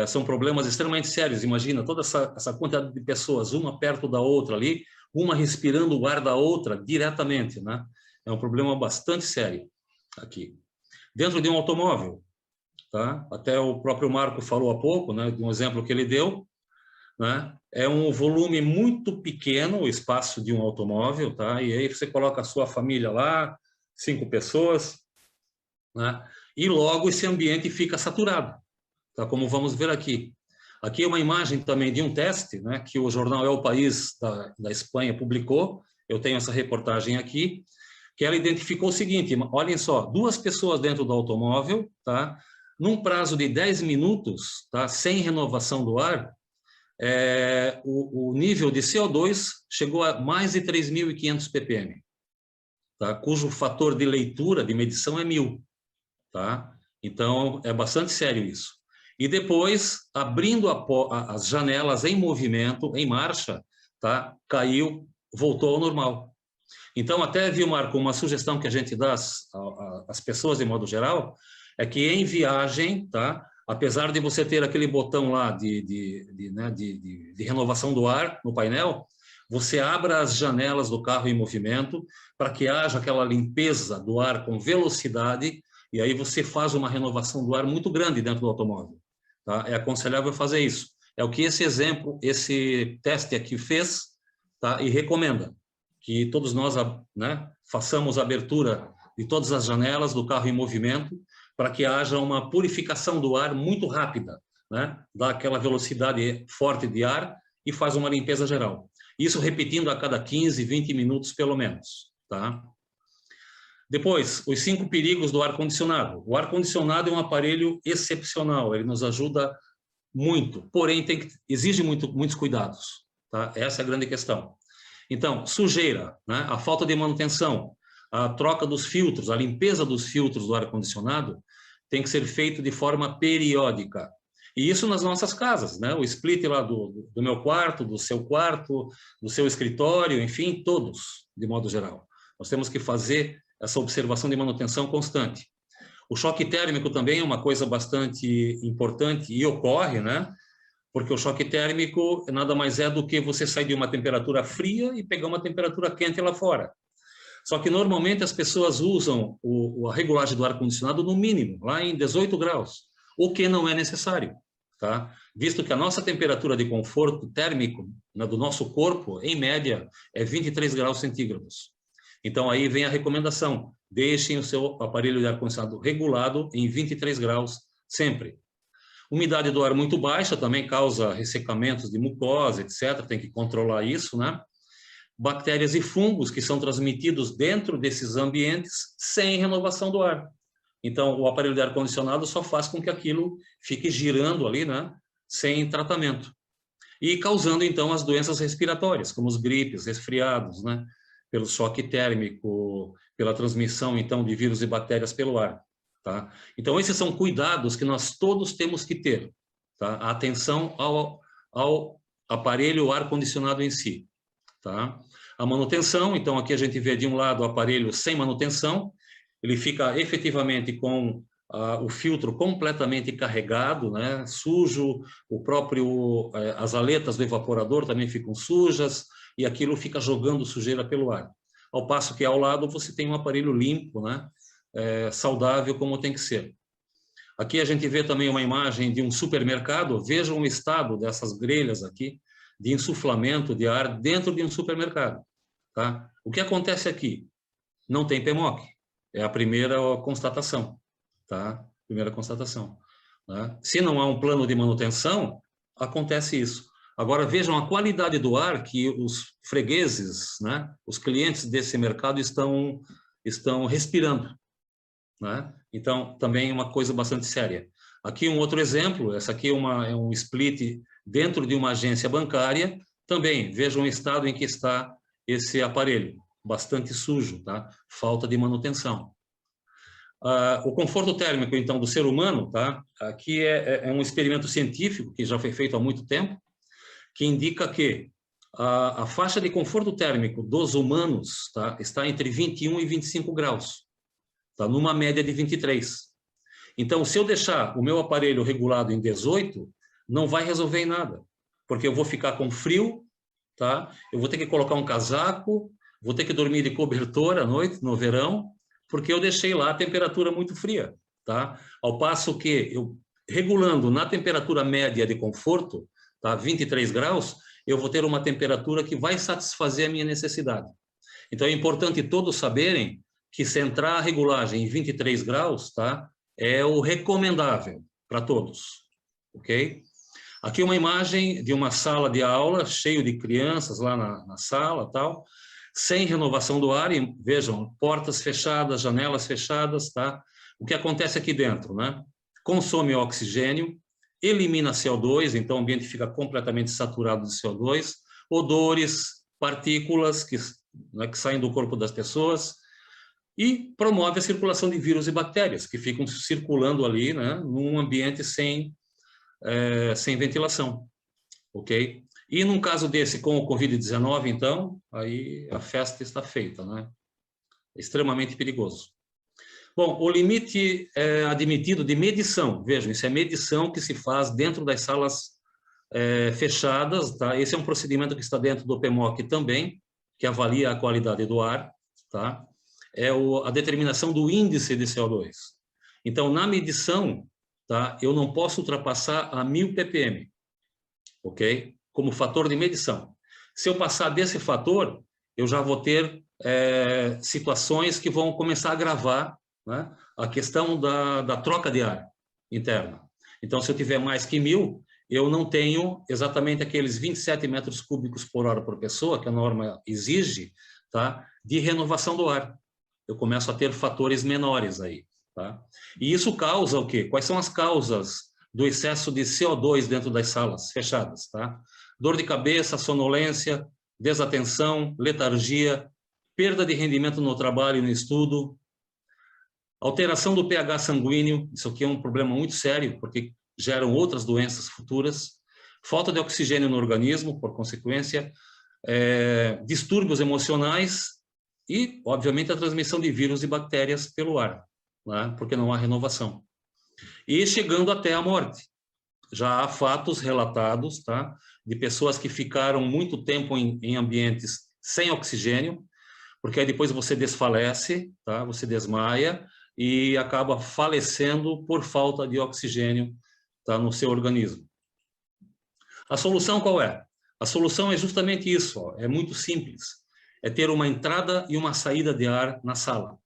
São problemas extremamente sérios. Imagina toda essa quantidade de pessoas, uma perto da outra ali, uma respirando o ar da outra diretamente, né? É um problema bastante sério aqui. Dentro de um automóvel, tá? Até o próprio Marco falou há pouco, né, de um exemplo que ele deu, né? É um volume muito pequeno o espaço de um automóvel, tá? E aí você coloca a sua família lá, 5 pessoas, né? E logo esse ambiente fica saturado, tá? Como vamos ver aqui. Aqui é uma imagem também de um teste, né, que o jornal É o País da Espanha publicou. Eu tenho essa reportagem aqui, que ela identificou o seguinte: olhem só, 2 pessoas dentro do automóvel, tá? Num prazo de 10 minutos, tá? Sem renovação do ar, o nível de CO2 chegou a mais de 3.500 ppm, tá? Cujo fator de leitura, de medição, é 1000. Tá? Então, é bastante sério isso. E depois, abrindo as janelas em movimento, em marcha, tá? Caiu, voltou ao normal. Então, até, viu, Marco, uma sugestão que a gente dá às pessoas, de modo geral, é que em viagem, tá? Apesar de você ter aquele botão lá de renovação do ar no painel, você abra as janelas do carro em movimento para que haja aquela limpeza do ar com velocidade, e aí você faz uma renovação do ar muito grande dentro do automóvel. Tá? É aconselhável fazer isso. É o que esse teste aqui fez, tá? E recomenda que todos nós, né, façamos a abertura de todas as janelas do carro em movimento para que haja uma purificação do ar muito rápida, né? Dá aquela velocidade forte de ar e faz uma limpeza geral. Isso repetindo a cada 15, 20 minutos pelo menos. Tá? Depois, os 5 perigos do ar-condicionado. O ar-condicionado é um aparelho excepcional, ele nos ajuda muito, porém exige muitos cuidados. Tá? Essa é a grande questão. Então, sujeira, né? A falta de manutenção, a troca dos filtros, a limpeza dos filtros do ar-condicionado tem que ser feito de forma periódica. E isso nas nossas casas, né? O split lá do meu quarto, do seu escritório, enfim, todos, de modo geral. Nós temos que fazer essa observação de manutenção constante. O choque térmico também é uma coisa bastante importante e ocorre, né? Porque o choque térmico nada mais é do que você sair de uma temperatura fria e pegar uma temperatura quente lá fora. Só que normalmente as pessoas usam a regulagem do ar-condicionado no mínimo, lá em 18 graus, o que não é necessário, tá? Visto que a nossa temperatura de conforto térmico, né, do nosso corpo, em média, é 23 graus centígrados. Então, aí vem a recomendação: deixem o seu aparelho de ar-condicionado regulado em 23 graus sempre. Umidade do ar muito baixa também causa ressecamentos de mucosa, etc. Tem que controlar isso, né? Bactérias e fungos que são transmitidos dentro desses ambientes sem renovação do ar. Então, o aparelho de ar-condicionado só faz com que aquilo fique girando ali, né? Sem tratamento. E causando, então, as doenças respiratórias, como os gripes, resfriados, né? Pelo choque térmico, pela transmissão, então, de vírus e bactérias pelo ar. Tá? Então, esses são cuidados que nós todos temos que ter. Tá? A atenção ao aparelho ar-condicionado em si. Tá? A manutenção, então, aqui a gente vê de um lado o aparelho sem manutenção, ele fica efetivamente com o filtro completamente carregado, né? Sujo, as aletas do evaporador também ficam sujas, e aquilo fica jogando sujeira pelo ar. Ao passo que ao lado você tem um aparelho limpo, né? Saudável como tem que ser. Aqui a gente vê também uma imagem de um supermercado. Vejam o estado dessas grelhas aqui, de insuflamento de ar dentro de um supermercado. tá? O que acontece aqui? Não tem PMOC. É a primeira constatação, tá? Primeira constatação. Né? Se não há um plano de manutenção, acontece isso. Agora, vejam a qualidade do ar que os fregueses, né, os clientes desse mercado estão respirando. Né? Então, também é uma coisa bastante séria. Aqui um outro exemplo, essa aqui é um split dentro de uma agência bancária. Também, vejam o estado em que está esse aparelho, bastante sujo, tá? Falta de manutenção. O conforto térmico, então, do ser humano, tá? Aqui é um experimento científico que já foi feito há muito tempo, que indica que a faixa de conforto térmico dos humanos, tá, está entre 21 e 25 graus, tá, numa média de 23. Então, se eu deixar o meu aparelho regulado em 18, não vai resolver em nada, porque eu vou ficar com frio, tá? Eu vou ter que colocar um casaco, vou ter que dormir de cobertor à noite, no verão, porque eu deixei lá a temperatura muito fria, tá? Ao passo que eu, regulando na temperatura média de conforto, tá, 23 graus, eu vou ter uma temperatura que vai satisfazer a minha necessidade. Então, é importante todos saberem que se entrar a regulagem em 23 graus, tá, é o recomendável para todos, ok? Aqui uma imagem de uma sala de aula, cheio de crianças lá na sala, tal, sem renovação do ar, e vejam, portas fechadas, janelas fechadas, tá? O que acontece aqui dentro, né? Consome oxigênio, elimina CO2, então o ambiente fica completamente saturado de CO2, odores, partículas que saem do corpo das pessoas, e promove a circulação de vírus e bactérias, que ficam circulando ali, né, num ambiente sem ventilação, ok? E num caso desse, com o Covid-19, então, aí a festa está feita, né? É extremamente perigoso. Bom, o limite admitido de medição, vejam, isso é medição que se faz dentro das salas fechadas, tá? Esse é um procedimento que está dentro do PMOC também, que avalia a qualidade do ar, tá? É a determinação do índice de CO2. Então, na medição, tá, eu não posso ultrapassar a 1000 ppm, ok? Como fator de medição. Se eu passar desse fator, eu já vou ter situações que vão começar a agravar, né, a questão da troca de ar interna. Então, se eu tiver mais que 1000, eu não tenho exatamente aqueles 27 metros cúbicos por hora por pessoa, que a norma exige, tá, de renovação do ar. Eu começo a ter fatores menores aí, tá? E isso causa o quê? Quais são as causas do excesso de CO2 dentro das salas fechadas, tá? Dor de cabeça, sonolência, desatenção, letargia, perda de rendimento no trabalho e no estudo, alteração do pH sanguíneo, isso aqui é um problema muito sério, porque geram outras doenças futuras, falta de oxigênio no organismo, por consequência, distúrbios emocionais, e, obviamente, a transmissão de vírus e bactérias pelo ar, né? Porque não há renovação. E chegando até a morte. Já há fatos relatados, tá, de pessoas que ficaram muito tempo em ambientes sem oxigênio, porque aí depois você desfalece, tá? Você desmaia e acaba falecendo por falta de oxigênio, tá, no seu organismo. A solução qual é? A solução é justamente isso, ó, é muito simples. É ter uma entrada e uma saída de ar na sala,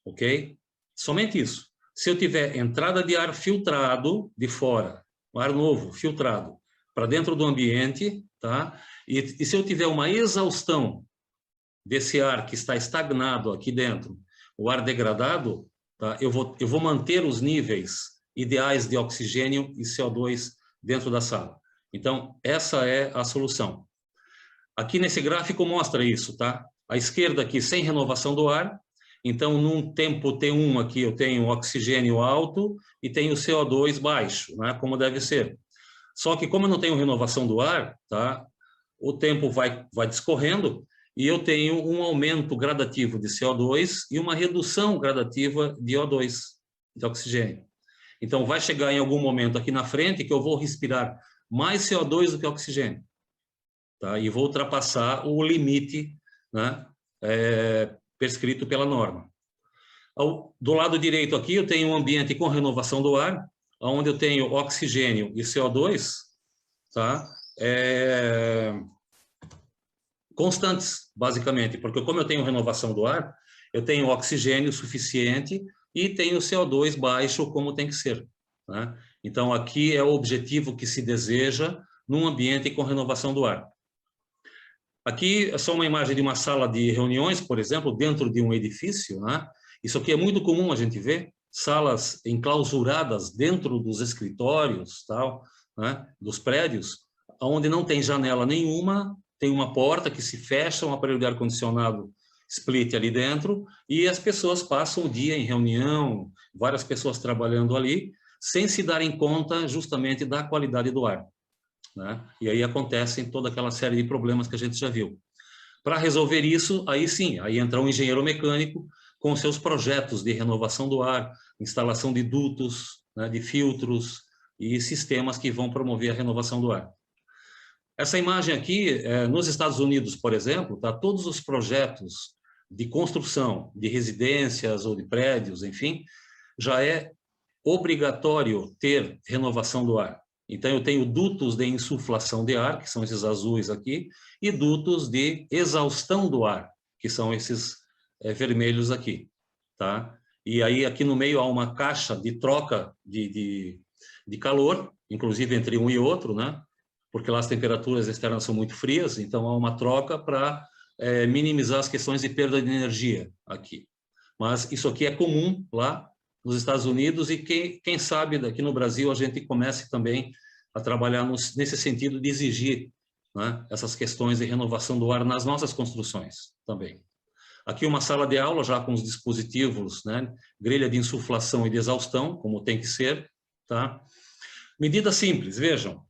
ok? Somente isso. Se eu tiver entrada de ar filtrado de fora, ar novo, filtrado, para dentro do ambiente, tá? E se eu tiver uma exaustão desse ar que está estagnado aqui dentro, o ar degradado, tá? Eu vou manter os níveis ideais de oxigênio e CO2 dentro da sala. Então, essa é a solução. Aqui nesse gráfico mostra isso, tá? À esquerda aqui, sem renovação do ar. Então, num tempo T1 aqui, eu tenho oxigênio alto e tenho CO2 baixo, né? Como deve ser. Só que como eu não tenho renovação do ar, tá? O tempo vai discorrendo e eu tenho um aumento gradativo de CO2 e uma redução gradativa de O2, de oxigênio. Então, vai chegar em algum momento aqui na frente que eu vou respirar mais CO2 do que oxigênio. Tá? E vou ultrapassar o limite, né, prescrito pela norma. Do lado direito aqui eu tenho um ambiente com renovação do ar, onde eu tenho oxigênio e CO2, tá? constantes, basicamente, porque como eu tenho renovação do ar, eu tenho oxigênio suficiente e tenho CO2 baixo, como tem que ser, né? Então, aqui é o objetivo que se deseja num ambiente com renovação do ar. Aqui é só uma imagem de uma sala de reuniões, por exemplo, dentro de um edifício, né? Isso aqui é muito comum a gente ver, salas enclausuradas dentro dos escritórios, tal, né? Dos prédios, onde não tem janela nenhuma, tem uma porta que se fecha, um aparelho de ar-condicionado split ali dentro, e as pessoas passam o dia em reunião, várias pessoas trabalhando ali, sem se darem conta justamente da qualidade do ar, né? E aí acontecem toda aquela série de problemas que a gente já viu. Para resolver isso, aí sim, aí entra um engenheiro mecânico com seus projetos de renovação do ar, instalação de dutos, né, de filtros e sistemas que vão promover a renovação do ar. Essa imagem aqui, nos Estados Unidos, por exemplo, tá, todos os projetos de construção de residências ou de prédios, enfim, já é obrigatório ter renovação do ar. Então, eu tenho dutos de insuflação de ar, que são esses azuis aqui, e dutos de exaustão do ar, que são esses vermelhos aqui, tá? E aí, aqui no meio, há uma caixa de troca de calor, inclusive entre um e outro, né? Porque lá as temperaturas externas são muito frias, então há uma troca para minimizar as questões de perda de energia aqui. Mas isso aqui é comum lá nos Estados Unidos, e quem sabe daqui no Brasil a gente comece também a trabalhar nesse sentido de exigir, né, essas questões de renovação do ar nas nossas construções também. Aqui uma sala de aula já com os dispositivos, né, grelha de insuflação e de exaustão, como tem que ser, tá? Medida simples, vejam,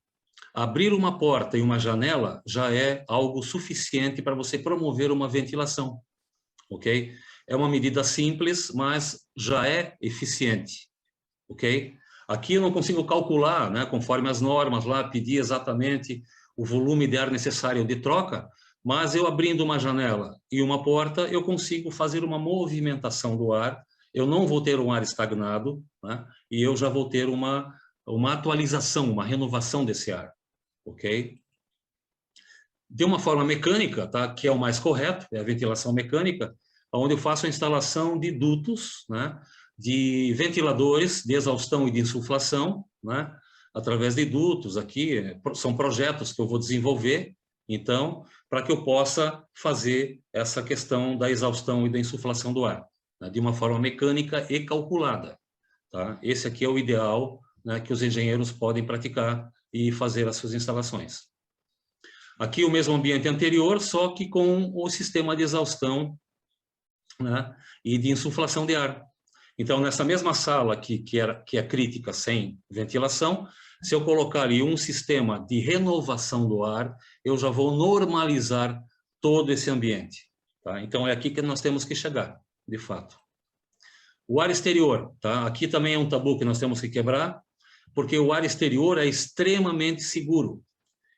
abrir uma porta e uma janela já é algo suficiente para você promover uma ventilação, ok? É uma medida simples, mas já é eficiente, ok? Aqui eu não consigo calcular, né, conforme as normas lá, pedir exatamente o volume de ar necessário de troca, mas eu abrindo uma janela e uma porta, eu consigo fazer uma movimentação do ar, eu não vou ter um ar estagnado, né, e eu já vou ter uma atualização, uma renovação desse ar, ok? De uma forma mecânica, tá, que é o mais correto, é a ventilação mecânica, onde eu faço a instalação de dutos, né, de ventiladores de exaustão e de insuflação, né, através de dutos aqui, são projetos que eu vou desenvolver, então, para que eu possa fazer essa questão da exaustão e da insuflação do ar, né, de uma forma mecânica e calculada, tá? Esse aqui é o ideal, né, que os engenheiros podem praticar e fazer as suas instalações. Aqui o mesmo ambiente anterior, só que com o sistema de exaustão, né, e de insuflação de ar. Então, nessa mesma sala aqui, que é crítica sem ventilação, se eu colocar ali um sistema de renovação do ar, eu já vou normalizar todo esse ambiente, tá? Então, é aqui que nós temos que chegar, de fato. O ar exterior, tá? Aqui também é um tabu que nós temos que quebrar, porque o ar exterior é extremamente seguro.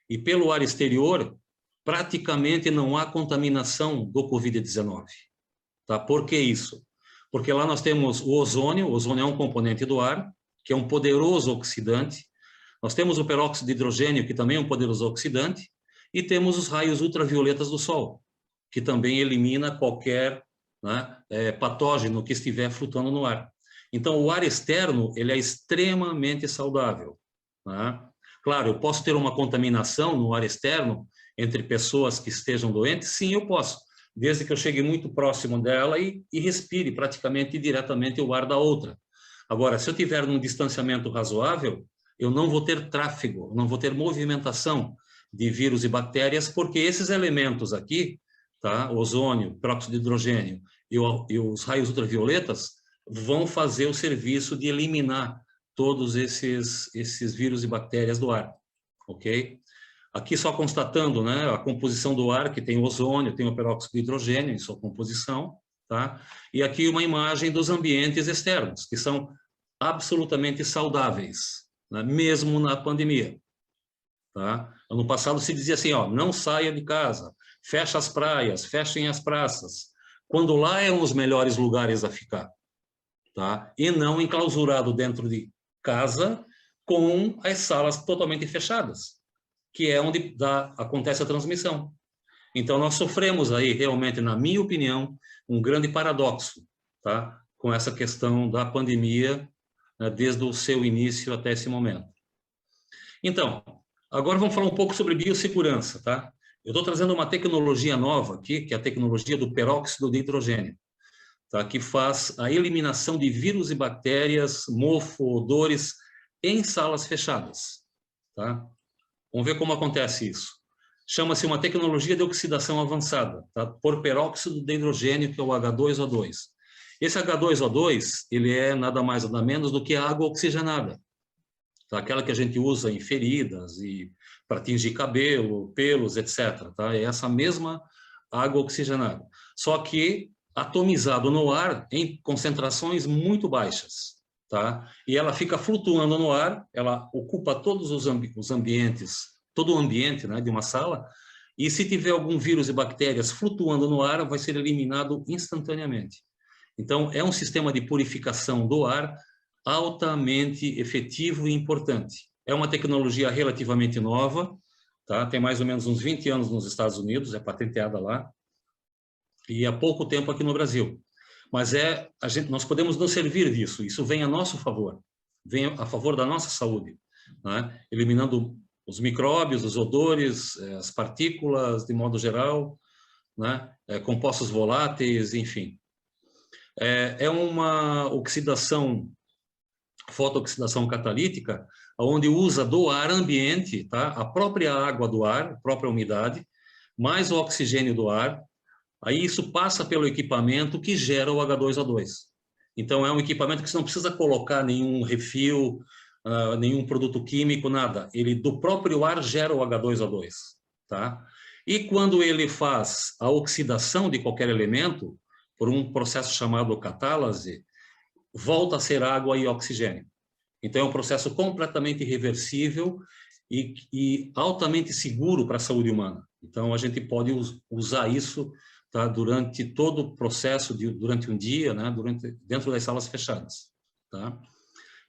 E pelo ar exterior, praticamente não há contaminação do Covid-19. Tá? Por que isso? Porque lá nós temos o ozônio é um componente do ar, que é um poderoso oxidante. Nós temos o peróxido de hidrogênio, que também é um poderoso oxidante, e temos os raios ultravioletas do sol, que também elimina qualquer, né, patógeno que estiver flutuando no ar. Então, o ar externo, ele é extremamente saudável, né? Claro, eu posso ter uma contaminação no ar externo entre pessoas que estejam doentes? Sim, eu posso, desde que eu chegue muito próximo dela e respire praticamente diretamente o ar da outra. Agora, se eu tiver num distanciamento razoável, eu não vou ter tráfego, não vou ter movimentação de vírus e bactérias, porque esses elementos aqui, tá, ozônio, peróxido de hidrogênio e os raios ultravioletas, vão fazer o serviço de eliminar todos esses vírus e bactérias do ar, ok? Aqui só constatando, né, a composição do ar, que tem o ozônio, tem o peróxido de hidrogênio em sua composição, tá? E aqui uma imagem dos ambientes externos, que são absolutamente saudáveis, né, mesmo na pandemia, tá? Ano passado se dizia assim, ó, não saia de casa, fecha as praias, fechem as praças, quando lá eram os melhores lugares a ficar, tá? E não enclausurado dentro de casa com as salas totalmente fechadas, que é onde acontece a transmissão. Então, nós sofremos aí, realmente, na minha opinião, um grande paradoxo, tá? Com essa questão da pandemia, né, desde o seu início até esse momento. Então, agora vamos falar um pouco sobre biossegurança, tá? Eu estou trazendo uma tecnologia nova aqui, que é a tecnologia do peróxido de hidrogênio, tá? Que faz a eliminação de vírus e bactérias, mofo, odores, em salas fechadas, tá? Vamos ver como acontece isso. Chama-se uma tecnologia de oxidação avançada, tá? Por peróxido de hidrogênio, que é o H2O2. Esse H2O2, ele é nada mais nada menos do que a água oxigenada, tá? Aquela que a gente usa em feridas e para tingir cabelo, pelos, etc. Tá? É essa mesma água oxigenada, só que atomizado no ar em concentrações muito baixas, tá? E ela fica flutuando no ar, ela ocupa todos os ambientes, todo o ambiente, né, de uma sala, e se tiver algum vírus e bactérias flutuando no ar, vai ser eliminado instantaneamente. Então, é um sistema de purificação do ar altamente efetivo e importante. É uma tecnologia relativamente nova, tá? Tem mais ou menos uns 20 anos nos Estados Unidos, é patenteada lá, e há pouco tempo aqui no Brasil. Mas nós podemos nos servir disso, isso vem a nosso favor, vem a favor da nossa saúde, né? Eliminando os micróbios, os odores, as partículas, de modo geral, né? Compostos voláteis, enfim. É uma oxidação, fotooxidação catalítica, onde usa do ar ambiente, tá? A própria água do ar, a própria umidade, mais o oxigênio do ar, aí isso passa pelo equipamento que gera o H2O2. Então, é um equipamento que você não precisa colocar nenhum refil, nenhum produto químico, nada. Ele, do próprio ar, gera o H2O2, tá? E quando ele faz a oxidação de qualquer elemento, por um processo chamado catálase, volta a ser água e oxigênio. Então, é um processo completamente reversível e altamente seguro para a saúde humana. Então, a gente pode usar isso, tá, durante todo o processo, durante um dia, né, dentro das salas fechadas. Tá?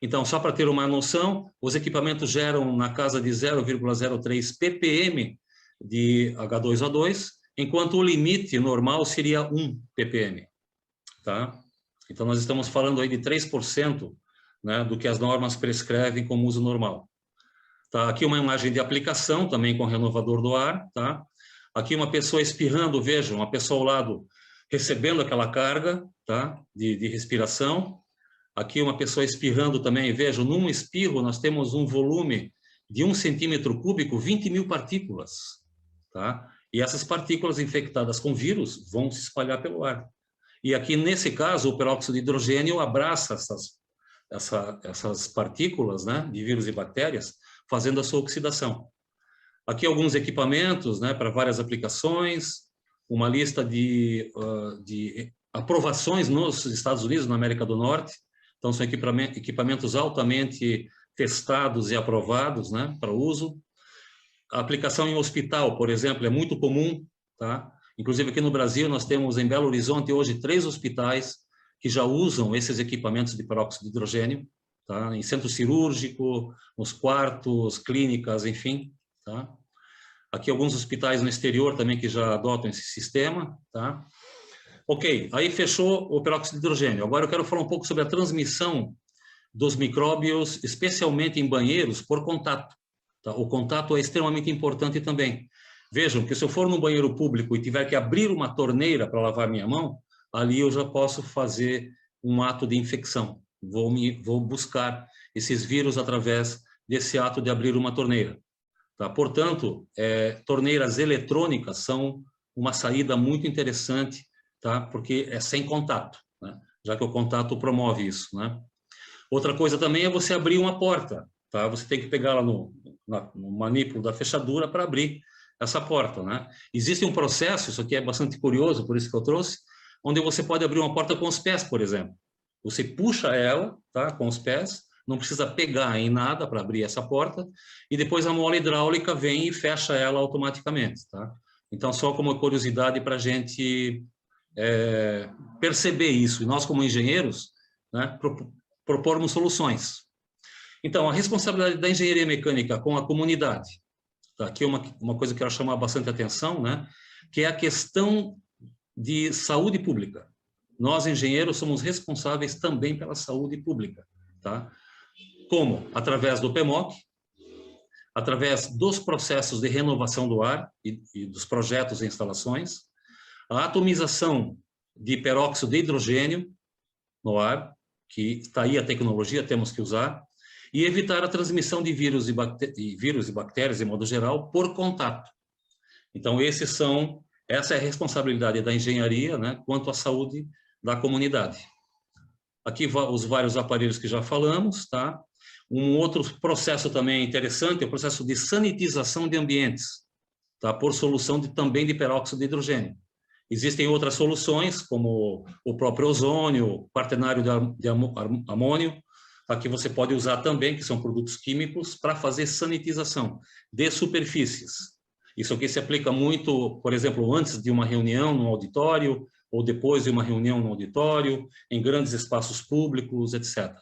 Então, só para ter uma noção, os equipamentos geram na casa de 0,03 ppm de H2O2, enquanto o limite normal seria 1 ppm. Tá? Então, nós estamos falando aí de 3%, né, do que as normas prescrevem como uso normal. Tá? Aqui uma imagem de aplicação, também com renovador do ar. Tá? Aqui uma pessoa espirrando, vejam, uma pessoa ao lado recebendo aquela carga, tá, de respiração. Aqui uma pessoa espirrando também, vejam, num espirro nós temos um volume de 1 centímetro cúbico, 20 mil partículas. Tá? E essas partículas infectadas com vírus vão se espalhar pelo ar. E aqui, nesse caso, o peróxido de hidrogênio abraça essas partículas, né, de vírus e bactérias, fazendo a sua oxidação. Aqui alguns equipamentos, né, para várias aplicações, uma lista de aprovações nos Estados Unidos, na América do Norte. Então, são equipamentos altamente testados e aprovados, né, para uso. A aplicação em hospital, por exemplo, é muito comum, tá? Inclusive, aqui no Brasil, nós temos em Belo Horizonte hoje 3 hospitais que já usam esses equipamentos de peróxido de hidrogênio, tá? Em centro cirúrgico, nos quartos, clínicas, enfim. Tá? Aqui alguns hospitais no exterior também que já adotam esse sistema. Tá? Ok, aí fechou o peróxido de hidrogênio. Agora eu quero falar um pouco sobre a transmissão dos micróbios, especialmente em banheiros, por contato. Tá? O contato é extremamente importante também. Vejam que se eu for no banheiro público e tiver que abrir uma torneira para lavar minha mão, ali eu já posso fazer um ato de infecção. Vou buscar esses vírus através desse ato de abrir uma torneira. Tá? Portanto, torneiras eletrônicas são uma saída muito interessante, tá? Porque é sem contato, né? Já que o contato promove isso. Né? Outra coisa também é você abrir uma porta. Tá? Você tem que pegar lá no manípulo da fechadura para abrir essa porta, né? Existe um processo, isso aqui é bastante curioso, por isso que eu trouxe, onde você pode abrir uma porta com os pés, por exemplo. Você puxa ela, tá, com os pés, não precisa pegar em nada para abrir essa porta, e depois a mola hidráulica vem e fecha ela automaticamente, tá? Então, só como curiosidade para a gente perceber isso, e nós como engenheiros, né, propormos soluções. Então, a responsabilidade da engenharia mecânica com a comunidade. tá? Aqui uma coisa que eu quero chamar bastante atenção, né? Que é a questão de saúde pública. Nós, engenheiros, somos responsáveis também pela saúde pública, tá? Como? Através do PMOC, através dos processos de renovação do ar e dos projetos e instalações, a atomização de peróxido de hidrogênio no ar, que está aí a tecnologia, temos que usar, e evitar a transmissão de vírus e bactérias, de modo geral, por contato. Então, essa é a responsabilidade da engenharia, né, quanto à saúde da comunidade. Aqui os vários aparelhos que já falamos, tá? Um outro processo também interessante é o processo de sanitização de ambientes, tá? Por solução também de peróxido de hidrogênio. Existem outras soluções, como o próprio ozônio, quaternário de amônio, que você pode usar também, que são produtos químicos, para fazer sanitização de superfícies. Isso aqui se aplica muito, por exemplo, antes de uma reunião no auditório, ou depois de uma reunião no auditório, em grandes espaços públicos, etc.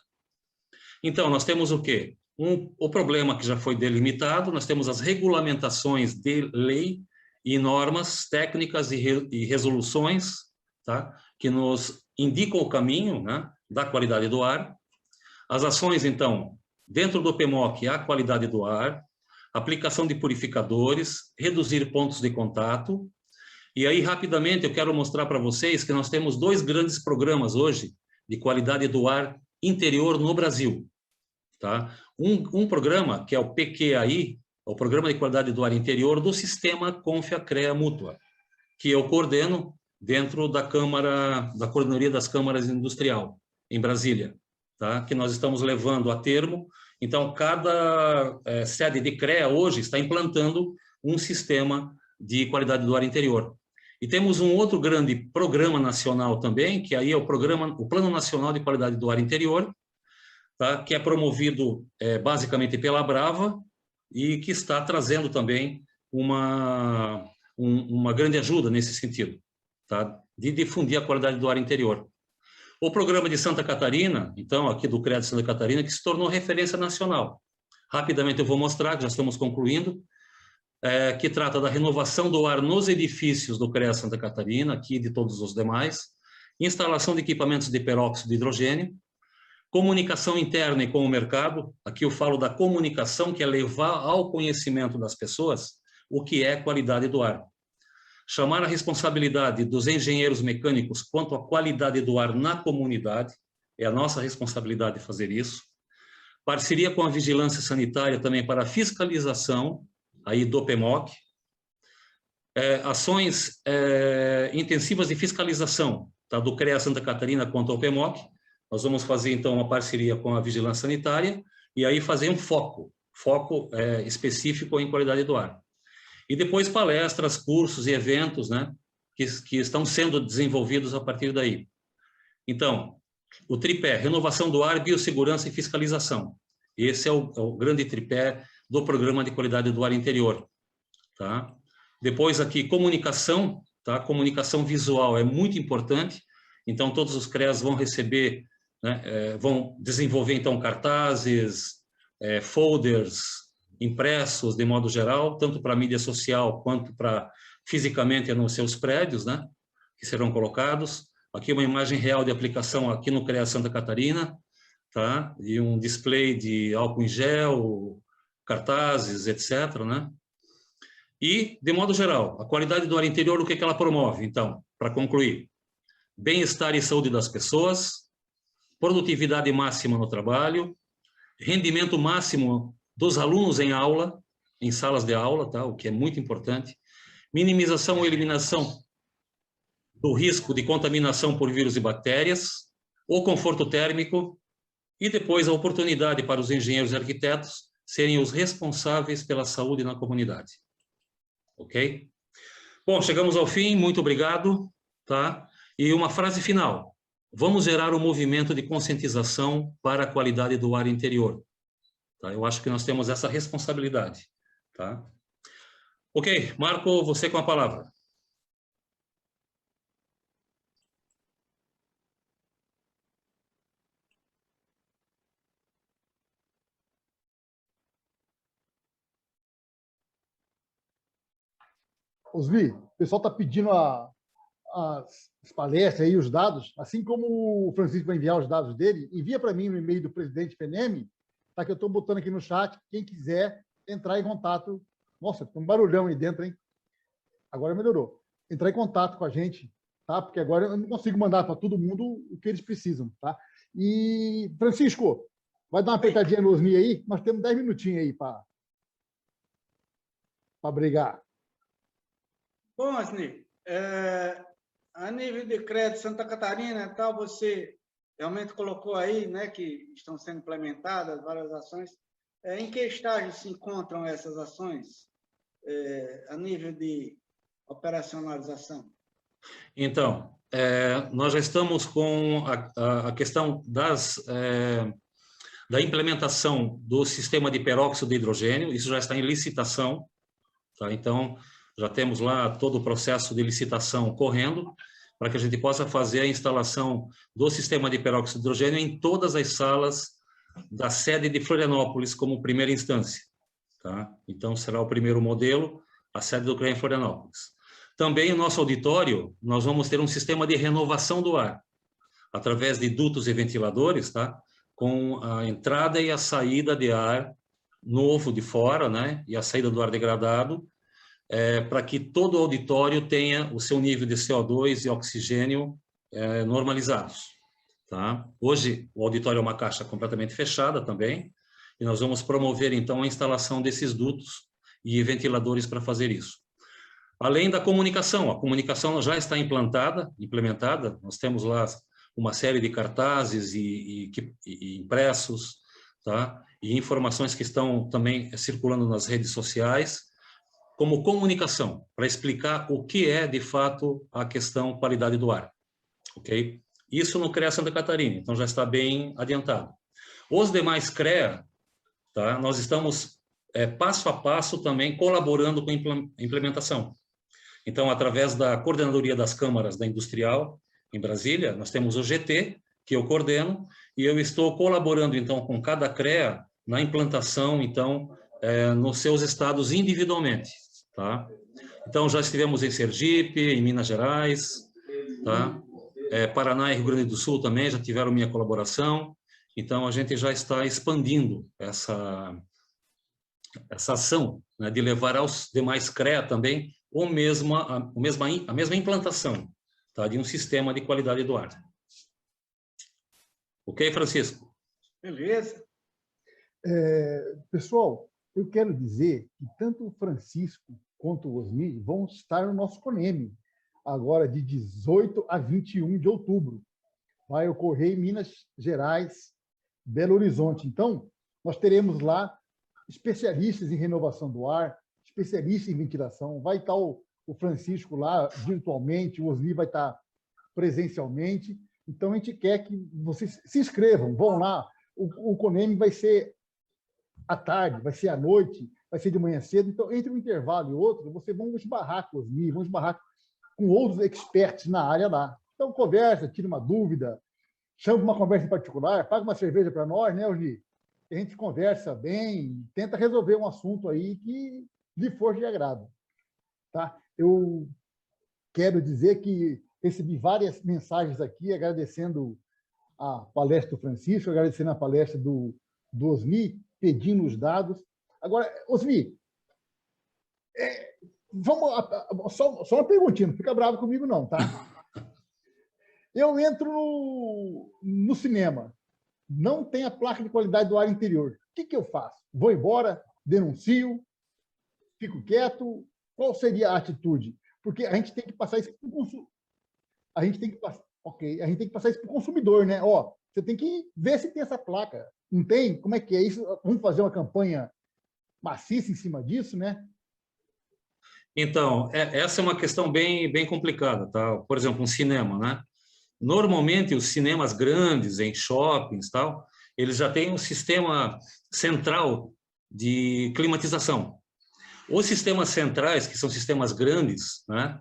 Então, nós temos o quê? O problema que já foi delimitado, nós temos as regulamentações de lei e normas técnicas e resoluções, tá? Que nos indicam o caminho, né, da qualidade do ar. As ações, então, dentro do PMOC, a qualidade do ar, aplicação de purificadores, reduzir pontos de contato. E aí, rapidamente, eu quero mostrar para vocês que nós temos 2 grandes programas hoje de qualidade do ar interior no Brasil. Tá? Um programa, que é o PQAI, o Programa de Qualidade do Ar Interior do Sistema Confia-CREA Mútua, que eu coordeno dentro da Coordenadoria das Câmaras Industrial, em Brasília, tá? Que nós estamos levando a termo. Então, cada sede de CREA hoje está implantando um sistema de qualidade do ar interior. E temos um outro grande programa nacional também, que aí é o Plano Nacional de Qualidade do Ar Interior, tá? Que é promovido basicamente pela Brava e que está trazendo também uma grande ajuda nesse sentido, tá? De difundir a qualidade do ar interior. O programa de Santa Catarina, então, aqui do CREA de Santa Catarina, que se tornou referência nacional. Rapidamente eu vou mostrar, que já estamos concluindo, que trata da renovação do ar nos edifícios do CREA Santa Catarina, aqui e de todos os demais, instalação de equipamentos de peróxido de hidrogênio, comunicação interna e com o mercado. Aqui eu falo da comunicação, que é levar ao conhecimento das pessoas o que é qualidade do ar. Chamar a responsabilidade dos engenheiros mecânicos quanto à qualidade do ar na comunidade, é a nossa responsabilidade fazer isso. Parceria com a vigilância sanitária também para a fiscalização aí do PMOC. Ações intensivas de fiscalização, tá, do CREA Santa Catarina quanto ao PMOC. Nós vamos fazer, então, uma parceria com a vigilância sanitária e aí fazer um foco específico em qualidade do ar. E depois palestras, cursos e eventos, né, que estão sendo desenvolvidos a partir daí. Então, o tripé, renovação do ar, biossegurança e fiscalização. Esse é o grande tripé do Programa de Qualidade do Ar Interior. Tá? Depois aqui, comunicação, tá? Comunicação visual é muito importante. Então, todos os CREAs vão receber, né, vão desenvolver, então, cartazes, folders, impressos de modo geral, tanto para a mídia social quanto para fisicamente nos seus prédios, né, que serão colocados. Aqui uma imagem real de aplicação aqui no CREA Santa Catarina, tá? E um display de álcool em gel, cartazes, etc., né? E, de modo geral, a qualidade do ar interior, o que ela promove? Então, para concluir, bem-estar e saúde das pessoas, produtividade máxima no trabalho, rendimento máximo dos alunos em aula, em salas de aula, tá? O que é muito importante, minimização ou eliminação do risco de contaminação por vírus e bactérias, o conforto térmico e depois a oportunidade para os engenheiros e arquitetos serem os responsáveis pela saúde na comunidade. Ok? Bom, chegamos ao fim, muito obrigado, tá? E uma frase final. Vamos gerar um movimento de conscientização para a qualidade do ar interior. Tá? Eu acho que nós temos essa responsabilidade. Tá? Ok, Marco, você com a palavra. Osni, o pessoal está pedindo as palestras aí, os dados, assim como o Francisco vai enviar os dados dele, envia para mim no e-mail do presidente PNM, tá, que eu estou botando aqui no chat, quem quiser entrar em contato. Nossa, tem um barulhão aí dentro, hein? Agora melhorou. Entrar em contato com a gente, tá? Porque agora eu não consigo mandar para todo mundo o que eles precisam, tá? E, Francisco, vai dar uma apertadinha no Osni aí? Nós temos 10 minutinhos aí para brigar. Bom, Osni, a nível de crédito Santa Catarina, tal, você realmente colocou aí, né, que estão sendo implementadas várias ações. Em que estágio se encontram essas ações a nível de operacionalização? Então, nós já estamos com a questão da implementação do sistema de peróxido de hidrogênio, isso já está em licitação, tá? Então, já temos lá todo o processo de licitação correndo, para que a gente possa fazer a instalação do sistema de peróxido de hidrogênio em todas as salas da sede de Florianópolis, como primeira instância, tá? Então, será o primeiro modelo, a sede do CREA em Florianópolis. Também, no nosso auditório, nós vamos ter um sistema de renovação do ar, através de dutos e ventiladores, tá? Com a entrada e a saída de ar novo de fora, né? E a saída do ar degradado, para que todo o auditório tenha o seu nível de CO2 e oxigênio normalizados, tá? Hoje, o auditório é uma caixa completamente fechada também, e nós vamos promover, então, a instalação desses dutos e ventiladores para fazer isso. Além da comunicação, a comunicação já está implementada, nós temos lá uma série de cartazes e impressos, tá? E informações que estão também circulando nas redes sociais, como comunicação, para explicar o que é, de fato, a questão qualidade do ar, ok? Isso no CREA Santa Catarina, então já está bem adiantado. Os demais CREA, tá? Nós estamos passo a passo também colaborando com a implementação. Então, através da Coordenadoria das Câmaras da Industrial, em Brasília, nós temos o GT, que eu coordeno, e eu estou colaborando, então, com cada CREA na implantação, então, nos seus estados individualmente, tá? Então, já estivemos em Sergipe, em Minas Gerais, tá? Paraná e Rio Grande do Sul também já tiveram minha colaboração, então a gente já está expandindo essa ação, né, de levar aos demais CREA também a mesma implantação, tá, de um sistema de qualidade do ar. Ok, Francisco? Beleza. Pessoal, eu quero dizer que tanto o Francisco quanto o Osni vão estar no nosso CONEME, agora de 18 a 21 de outubro. Vai ocorrer em Minas Gerais, Belo Horizonte. Então, nós teremos lá especialistas em renovação do ar, especialistas em ventilação. Vai estar o Francisco lá virtualmente, o Osni vai estar presencialmente. Então, a gente quer que vocês se inscrevam, vão lá. O CONEME vai ser à tarde, vai ser à noite, vai ser de manhã cedo. Então, entre um intervalo e outro, vocês vão esbarrar com os MI, vão esbarrar com outros experts na área lá. Então, conversa, tira uma dúvida, chama uma conversa em particular, paga uma cerveja para nós, né, Osni? A gente conversa bem, tenta resolver um assunto aí que lhe for de agrado. Tá? Eu quero dizer que recebi várias mensagens aqui, agradecendo a palestra do Francisco, agradecendo a palestra do Osni, pedindo os dados. Agora, Osni, vamos, só uma perguntinha, não fica bravo comigo não, tá? Eu entro no cinema, não tem a placa de qualidade do ar interior. O que eu faço? Vou embora, denuncio, fico quieto? Qual seria a atitude? Porque a gente tem que passar isso para o consumidor. A gente tem que passar isso para o consumidor, né? Ó, você tem que ver se tem essa placa. Não tem? Como é que é isso? Vamos fazer uma campanha maciça em cima disso, né? Então, essa é uma questão bem complicada, tá? Por exemplo, um cinema, né? Normalmente, os cinemas grandes, em shoppings, tal, eles já têm um sistema central de climatização. Os sistemas centrais, que são sistemas grandes, né?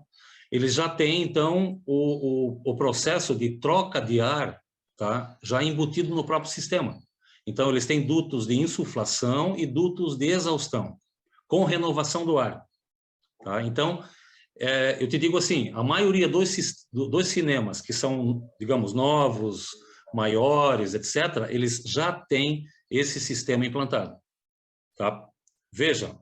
Eles já têm, então, o processo de troca de ar, tá? Já embutido no próprio sistema. Então, eles têm dutos de insuflação e dutos de exaustão, com renovação do ar. Tá? Então, eu te digo assim, a maioria dos cinemas que são, digamos, novos, maiores, etc., eles já têm esse sistema implantado. Tá? Veja,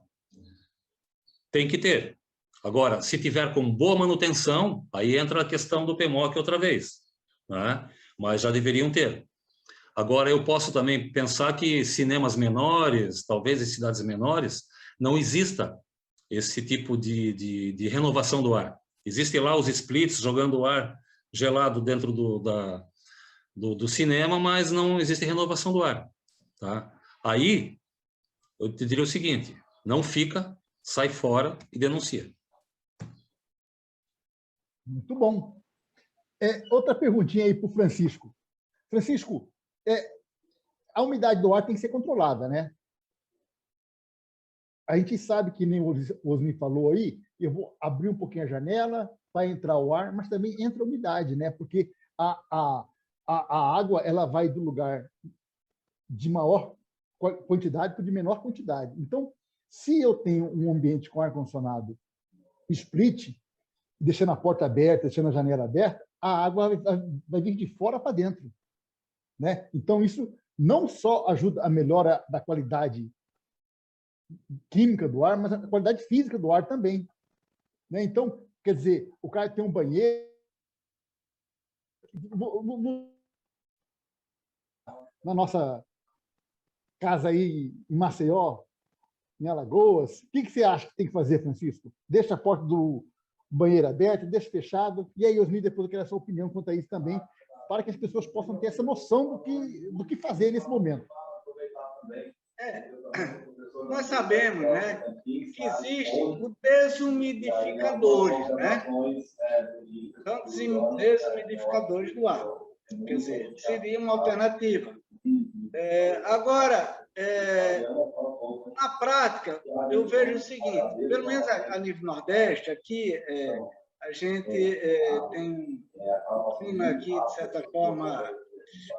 tem que ter. Agora, se tiver com boa manutenção, aí entra a questão do PMOC outra vez, né? Mas já deveriam ter. Agora, eu posso também pensar que cinemas menores, talvez em cidades menores, não exista esse tipo de renovação do ar. Existem lá os splits jogando o ar gelado dentro do cinema, mas não existe renovação do ar. Tá? Aí, eu te diria o seguinte, não fica, sai fora e denuncia. Muito bom. Outra perguntinha aí para o Francisco. Francisco, a umidade do ar tem que ser controlada, né? A gente sabe que nem o Osni falou aí, eu vou abrir um pouquinho a janela, vai entrar o ar, mas também entra a umidade, né? Porque a água ela vai do lugar de maior quantidade para de menor quantidade. Então, se eu tenho um ambiente com ar-condicionado split, deixando a porta aberta, deixando a janela aberta, a água vai vir de fora para dentro, né? Então, isso não só ajuda a melhora da qualidade química do ar, mas a qualidade física do ar também, né? Então, quer dizer, o cara tem um banheiro na nossa casa aí em Maceió, em Alagoas, o que você acha que tem que fazer, Francisco? Deixa a porta do banheiro aberta, deixa fechado, e aí, Osni, depois eu quero a sua opinião quanto a isso também, para que as pessoas possam ter essa noção do que fazer nesse momento. Nós sabemos, né, que existem os desumidificadores, né? São desumidificadores do ar. Quer dizer, seria uma alternativa. Agora, na prática, eu vejo o seguinte, pelo menos a nível Nordeste, aqui a gente tem um clima aqui, de certa forma,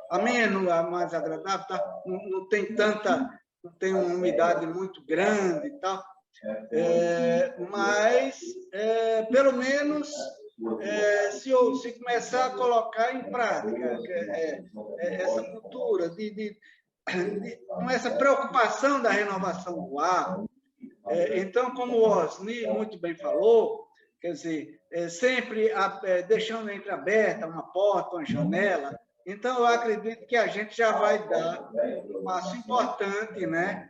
ameno, mais agradável, tá? Não tem não tem uma umidade muito grande e tal, mas, pelo menos, se começar a colocar em prática essa cultura com essa preocupação da renovação do ar, então, como o Osni muito bem falou, quer dizer, sempre deixando entreaberta uma porta, uma janela. Então, eu acredito que a gente já vai dar um passo importante, né,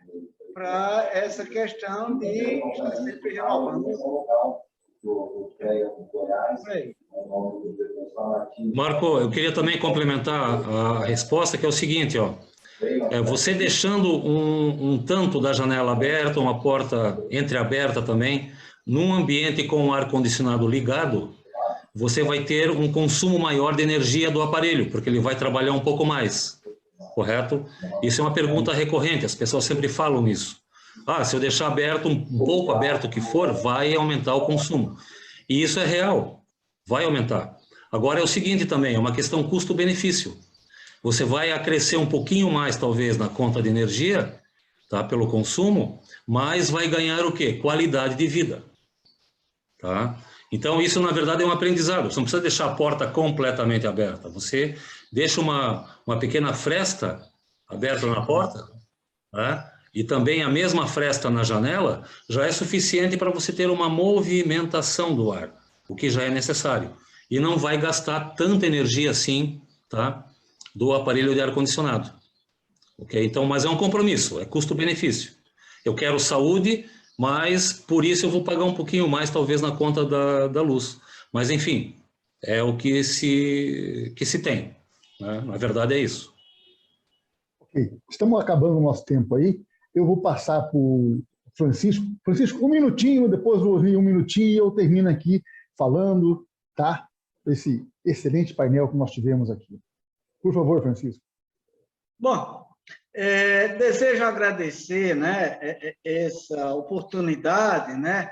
para essa questão de estar sempre renovando. Marco, eu queria também complementar a resposta, que é o seguinte, ó. Você deixando um tanto da janela aberta, uma porta entreaberta também, num ambiente com o ar-condicionado ligado, você vai ter um consumo maior de energia do aparelho, porque ele vai trabalhar um pouco mais, correto? Isso é uma pergunta recorrente, as pessoas sempre falam nisso. Se eu deixar aberto, um pouco aberto que for, vai aumentar o consumo. E isso é real, vai aumentar. Agora é o seguinte também, é uma questão custo-benefício. Você vai acrescer um pouquinho mais, talvez, na conta de energia, tá, pelo consumo, mas vai ganhar o quê? Qualidade de vida. Tá? Então, isso, na verdade, é um aprendizado. Você não precisa deixar a porta completamente aberta. Você deixa uma pequena fresta aberta na porta, tá? E também a mesma fresta na janela já é suficiente para você ter uma movimentação do ar, o que já é necessário. E não vai gastar tanta energia assim, tá, do aparelho de ar-condicionado. Okay? Então, mas é um compromisso, é custo-benefício. Eu quero saúde, mas por isso eu vou pagar um pouquinho mais, talvez, na conta da luz. Mas, enfim, é o que se tem. Né? Na verdade, é isso. Ok, estamos acabando o nosso tempo aí. Eu vou passar para o Francisco. Francisco, um minutinho, depois eu ouvi um minutinho e eu termino aqui falando, tá? Esse excelente painel que nós tivemos aqui. Por favor, Francisco. Bom, desejo agradecer, né, essa oportunidade, né,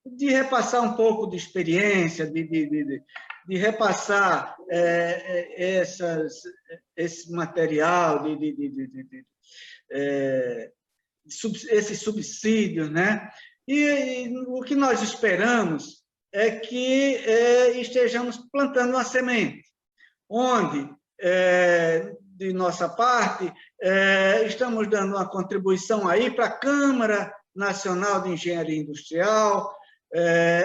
de repassar um pouco de experiência, de repassar esse material, esses subsídios, né? E o que nós esperamos é que estejamos plantando uma semente, onde, de nossa parte, estamos dando uma contribuição aí para a Câmara Nacional de Engenharia Industrial,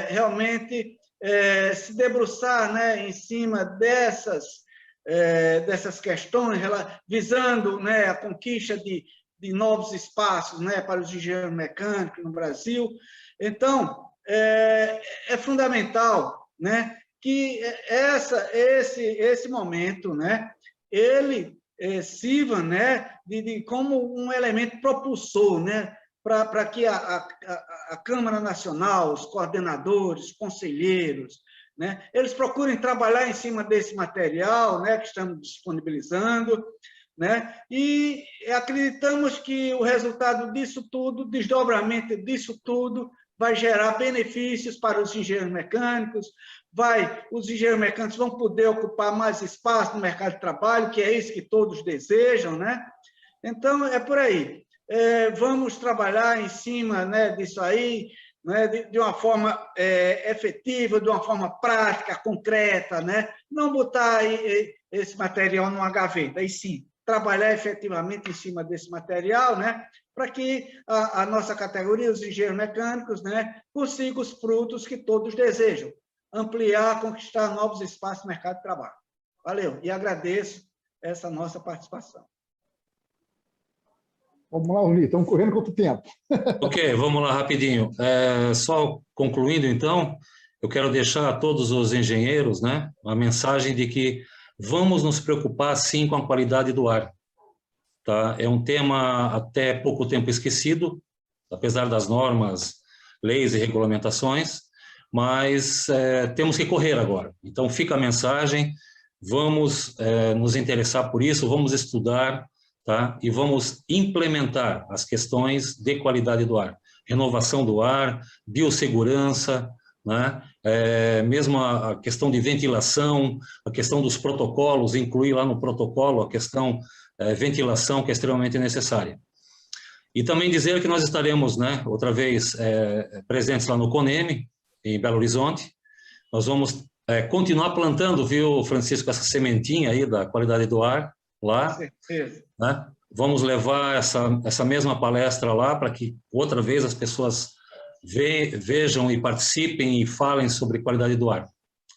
realmente se debruçar, né, em cima dessas questões, visando, né, a conquista de novos espaços, né, para os engenheiros mecânicos no Brasil. Então, é fundamental, né, que esse momento, né, ele sirva, né, como um elemento propulsor, né, para que a Câmara Nacional, os coordenadores, conselheiros, né, eles procurem trabalhar em cima desse material, né, que estamos disponibilizando, né, e acreditamos que o resultado disso tudo, desdobramento disso tudo, vai gerar benefícios para os engenheiros mecânicos, os engenheiros mecânicos vão poder ocupar mais espaço no mercado de trabalho, que é isso que todos desejam, né? Então, é por aí. Vamos trabalhar em cima, né, disso aí, né, de uma forma efetiva, de uma forma prática, concreta, né? Não botar esse material numa gaveta, e sim trabalhar efetivamente em cima desse material, né, para que a nossa categoria, os engenheiros mecânicos, né, consiga os frutos que todos desejam, ampliar, conquistar novos espaços no mercado de trabalho. Valeu, e agradeço essa nossa participação. Vamos lá, Osni, estamos correndo contra o tempo. Ok, vamos lá rapidinho. Só concluindo, então, eu quero deixar a todos os engenheiros, né, a mensagem de que vamos nos preocupar, sim, com a qualidade do ar. Tá? É um tema até pouco tempo esquecido, apesar das normas, leis e regulamentações, mas temos que correr agora. Então, fica a mensagem, vamos nos interessar por isso, vamos estudar, tá? E vamos implementar as questões de qualidade do ar, renovação do ar, biossegurança, né? Mesmo a questão de ventilação, a questão dos protocolos, incluir lá no protocolo a questão ventilação, que é extremamente necessária. E também dizer que nós estaremos, né, outra vez, presentes lá no CONEME, em Belo Horizonte. Nós vamos continuar plantando, viu, Francisco, essa sementinha aí da qualidade do ar lá. Com certeza. Né? Vamos levar essa mesma palestra lá para que outra vez as pessoas vejam e participem e falem sobre qualidade do ar.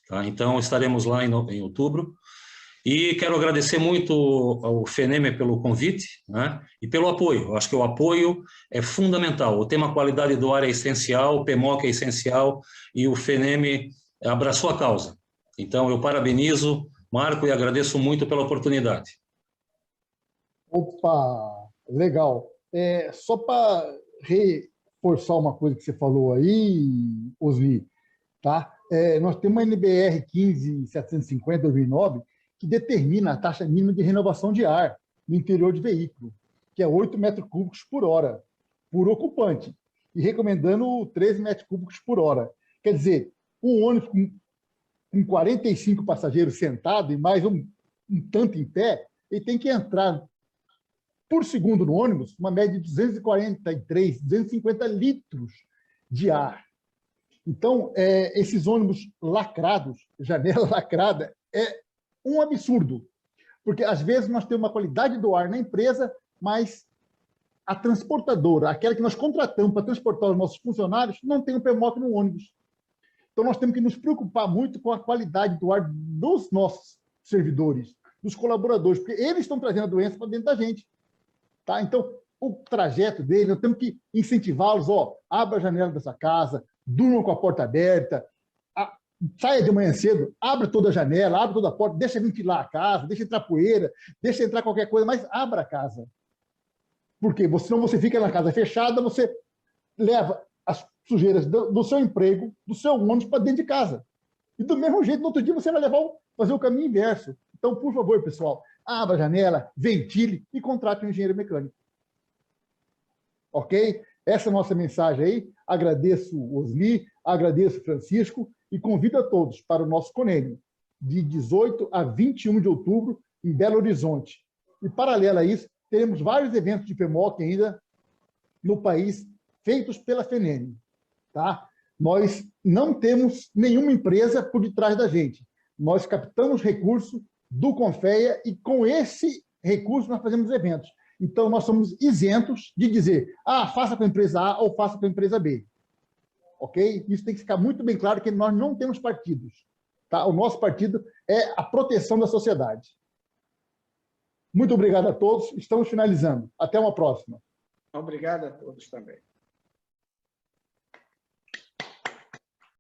Tá? Então, estaremos lá em outubro. E quero agradecer muito ao FENEME pelo convite, né, e pelo apoio. Eu acho que o apoio é fundamental. O tema qualidade do ar é essencial, o PMOC é essencial e o FENEME abraçou a causa. Então, eu parabenizo, Marco, e agradeço muito pela oportunidade. Opa, legal. Só para reforçar uma coisa que você falou aí, Osni, tá? Nós temos uma NBR 15750/2009 que determina a taxa mínima de renovação de ar no interior de veículo, que é 8 metros cúbicos por hora, por ocupante, e recomendando 13 metros cúbicos por hora. Quer dizer, um ônibus com 45 passageiros sentados e mais um tanto em pé, ele tem que entrar por segundo no ônibus, uma média de 243, 250 litros de ar. Então, esses ônibus lacrados, janela lacrada, é um absurdo, porque às vezes nós temos uma qualidade do ar na empresa, mas a transportadora, aquela que nós contratamos para transportar os nossos funcionários, não tem um PMOC no ônibus. Então nós temos que nos preocupar muito com a qualidade do ar dos nossos servidores, dos colaboradores, porque eles estão trazendo a doença para dentro da gente. Tá? Então, o trajeto dele, nós temos que incentivá-los, abra a janela dessa casa, durmam com a porta aberta, saia de manhã cedo, abra toda a janela, abra toda a porta, deixa ventilar a casa, deixa entrar poeira, deixa entrar qualquer coisa, mas abra a casa. Por quê? Senão você fica na casa fechada, você leva as sujeiras do seu emprego, do seu ônibus para dentro de casa. E do mesmo jeito, no outro dia, você vai fazer o caminho inverso. Então, por favor, pessoal, abra a janela, ventile e contrate um engenheiro mecânico. Ok? Essa é a nossa mensagem aí. Agradeço o Osni, agradeço o Francisco e convido a todos para o nosso CONEME, de 18 a 21 de outubro, em Belo Horizonte. E, paralelo a isso, teremos vários eventos de PMOC ainda no país, feitos pela FENEME. Tá? Nós não temos nenhuma empresa por detrás da gente. Nós captamos recurso do Confeia e, com esse recurso, nós fazemos eventos. Então, nós somos isentos de dizer, faça com a empresa A ou faça com a empresa B. Ok? Isso tem que ficar muito bem claro que nós não temos partidos. Tá? O nosso partido é a proteção da sociedade. Muito obrigado a todos. Estamos finalizando. Até uma próxima. Obrigado a todos também.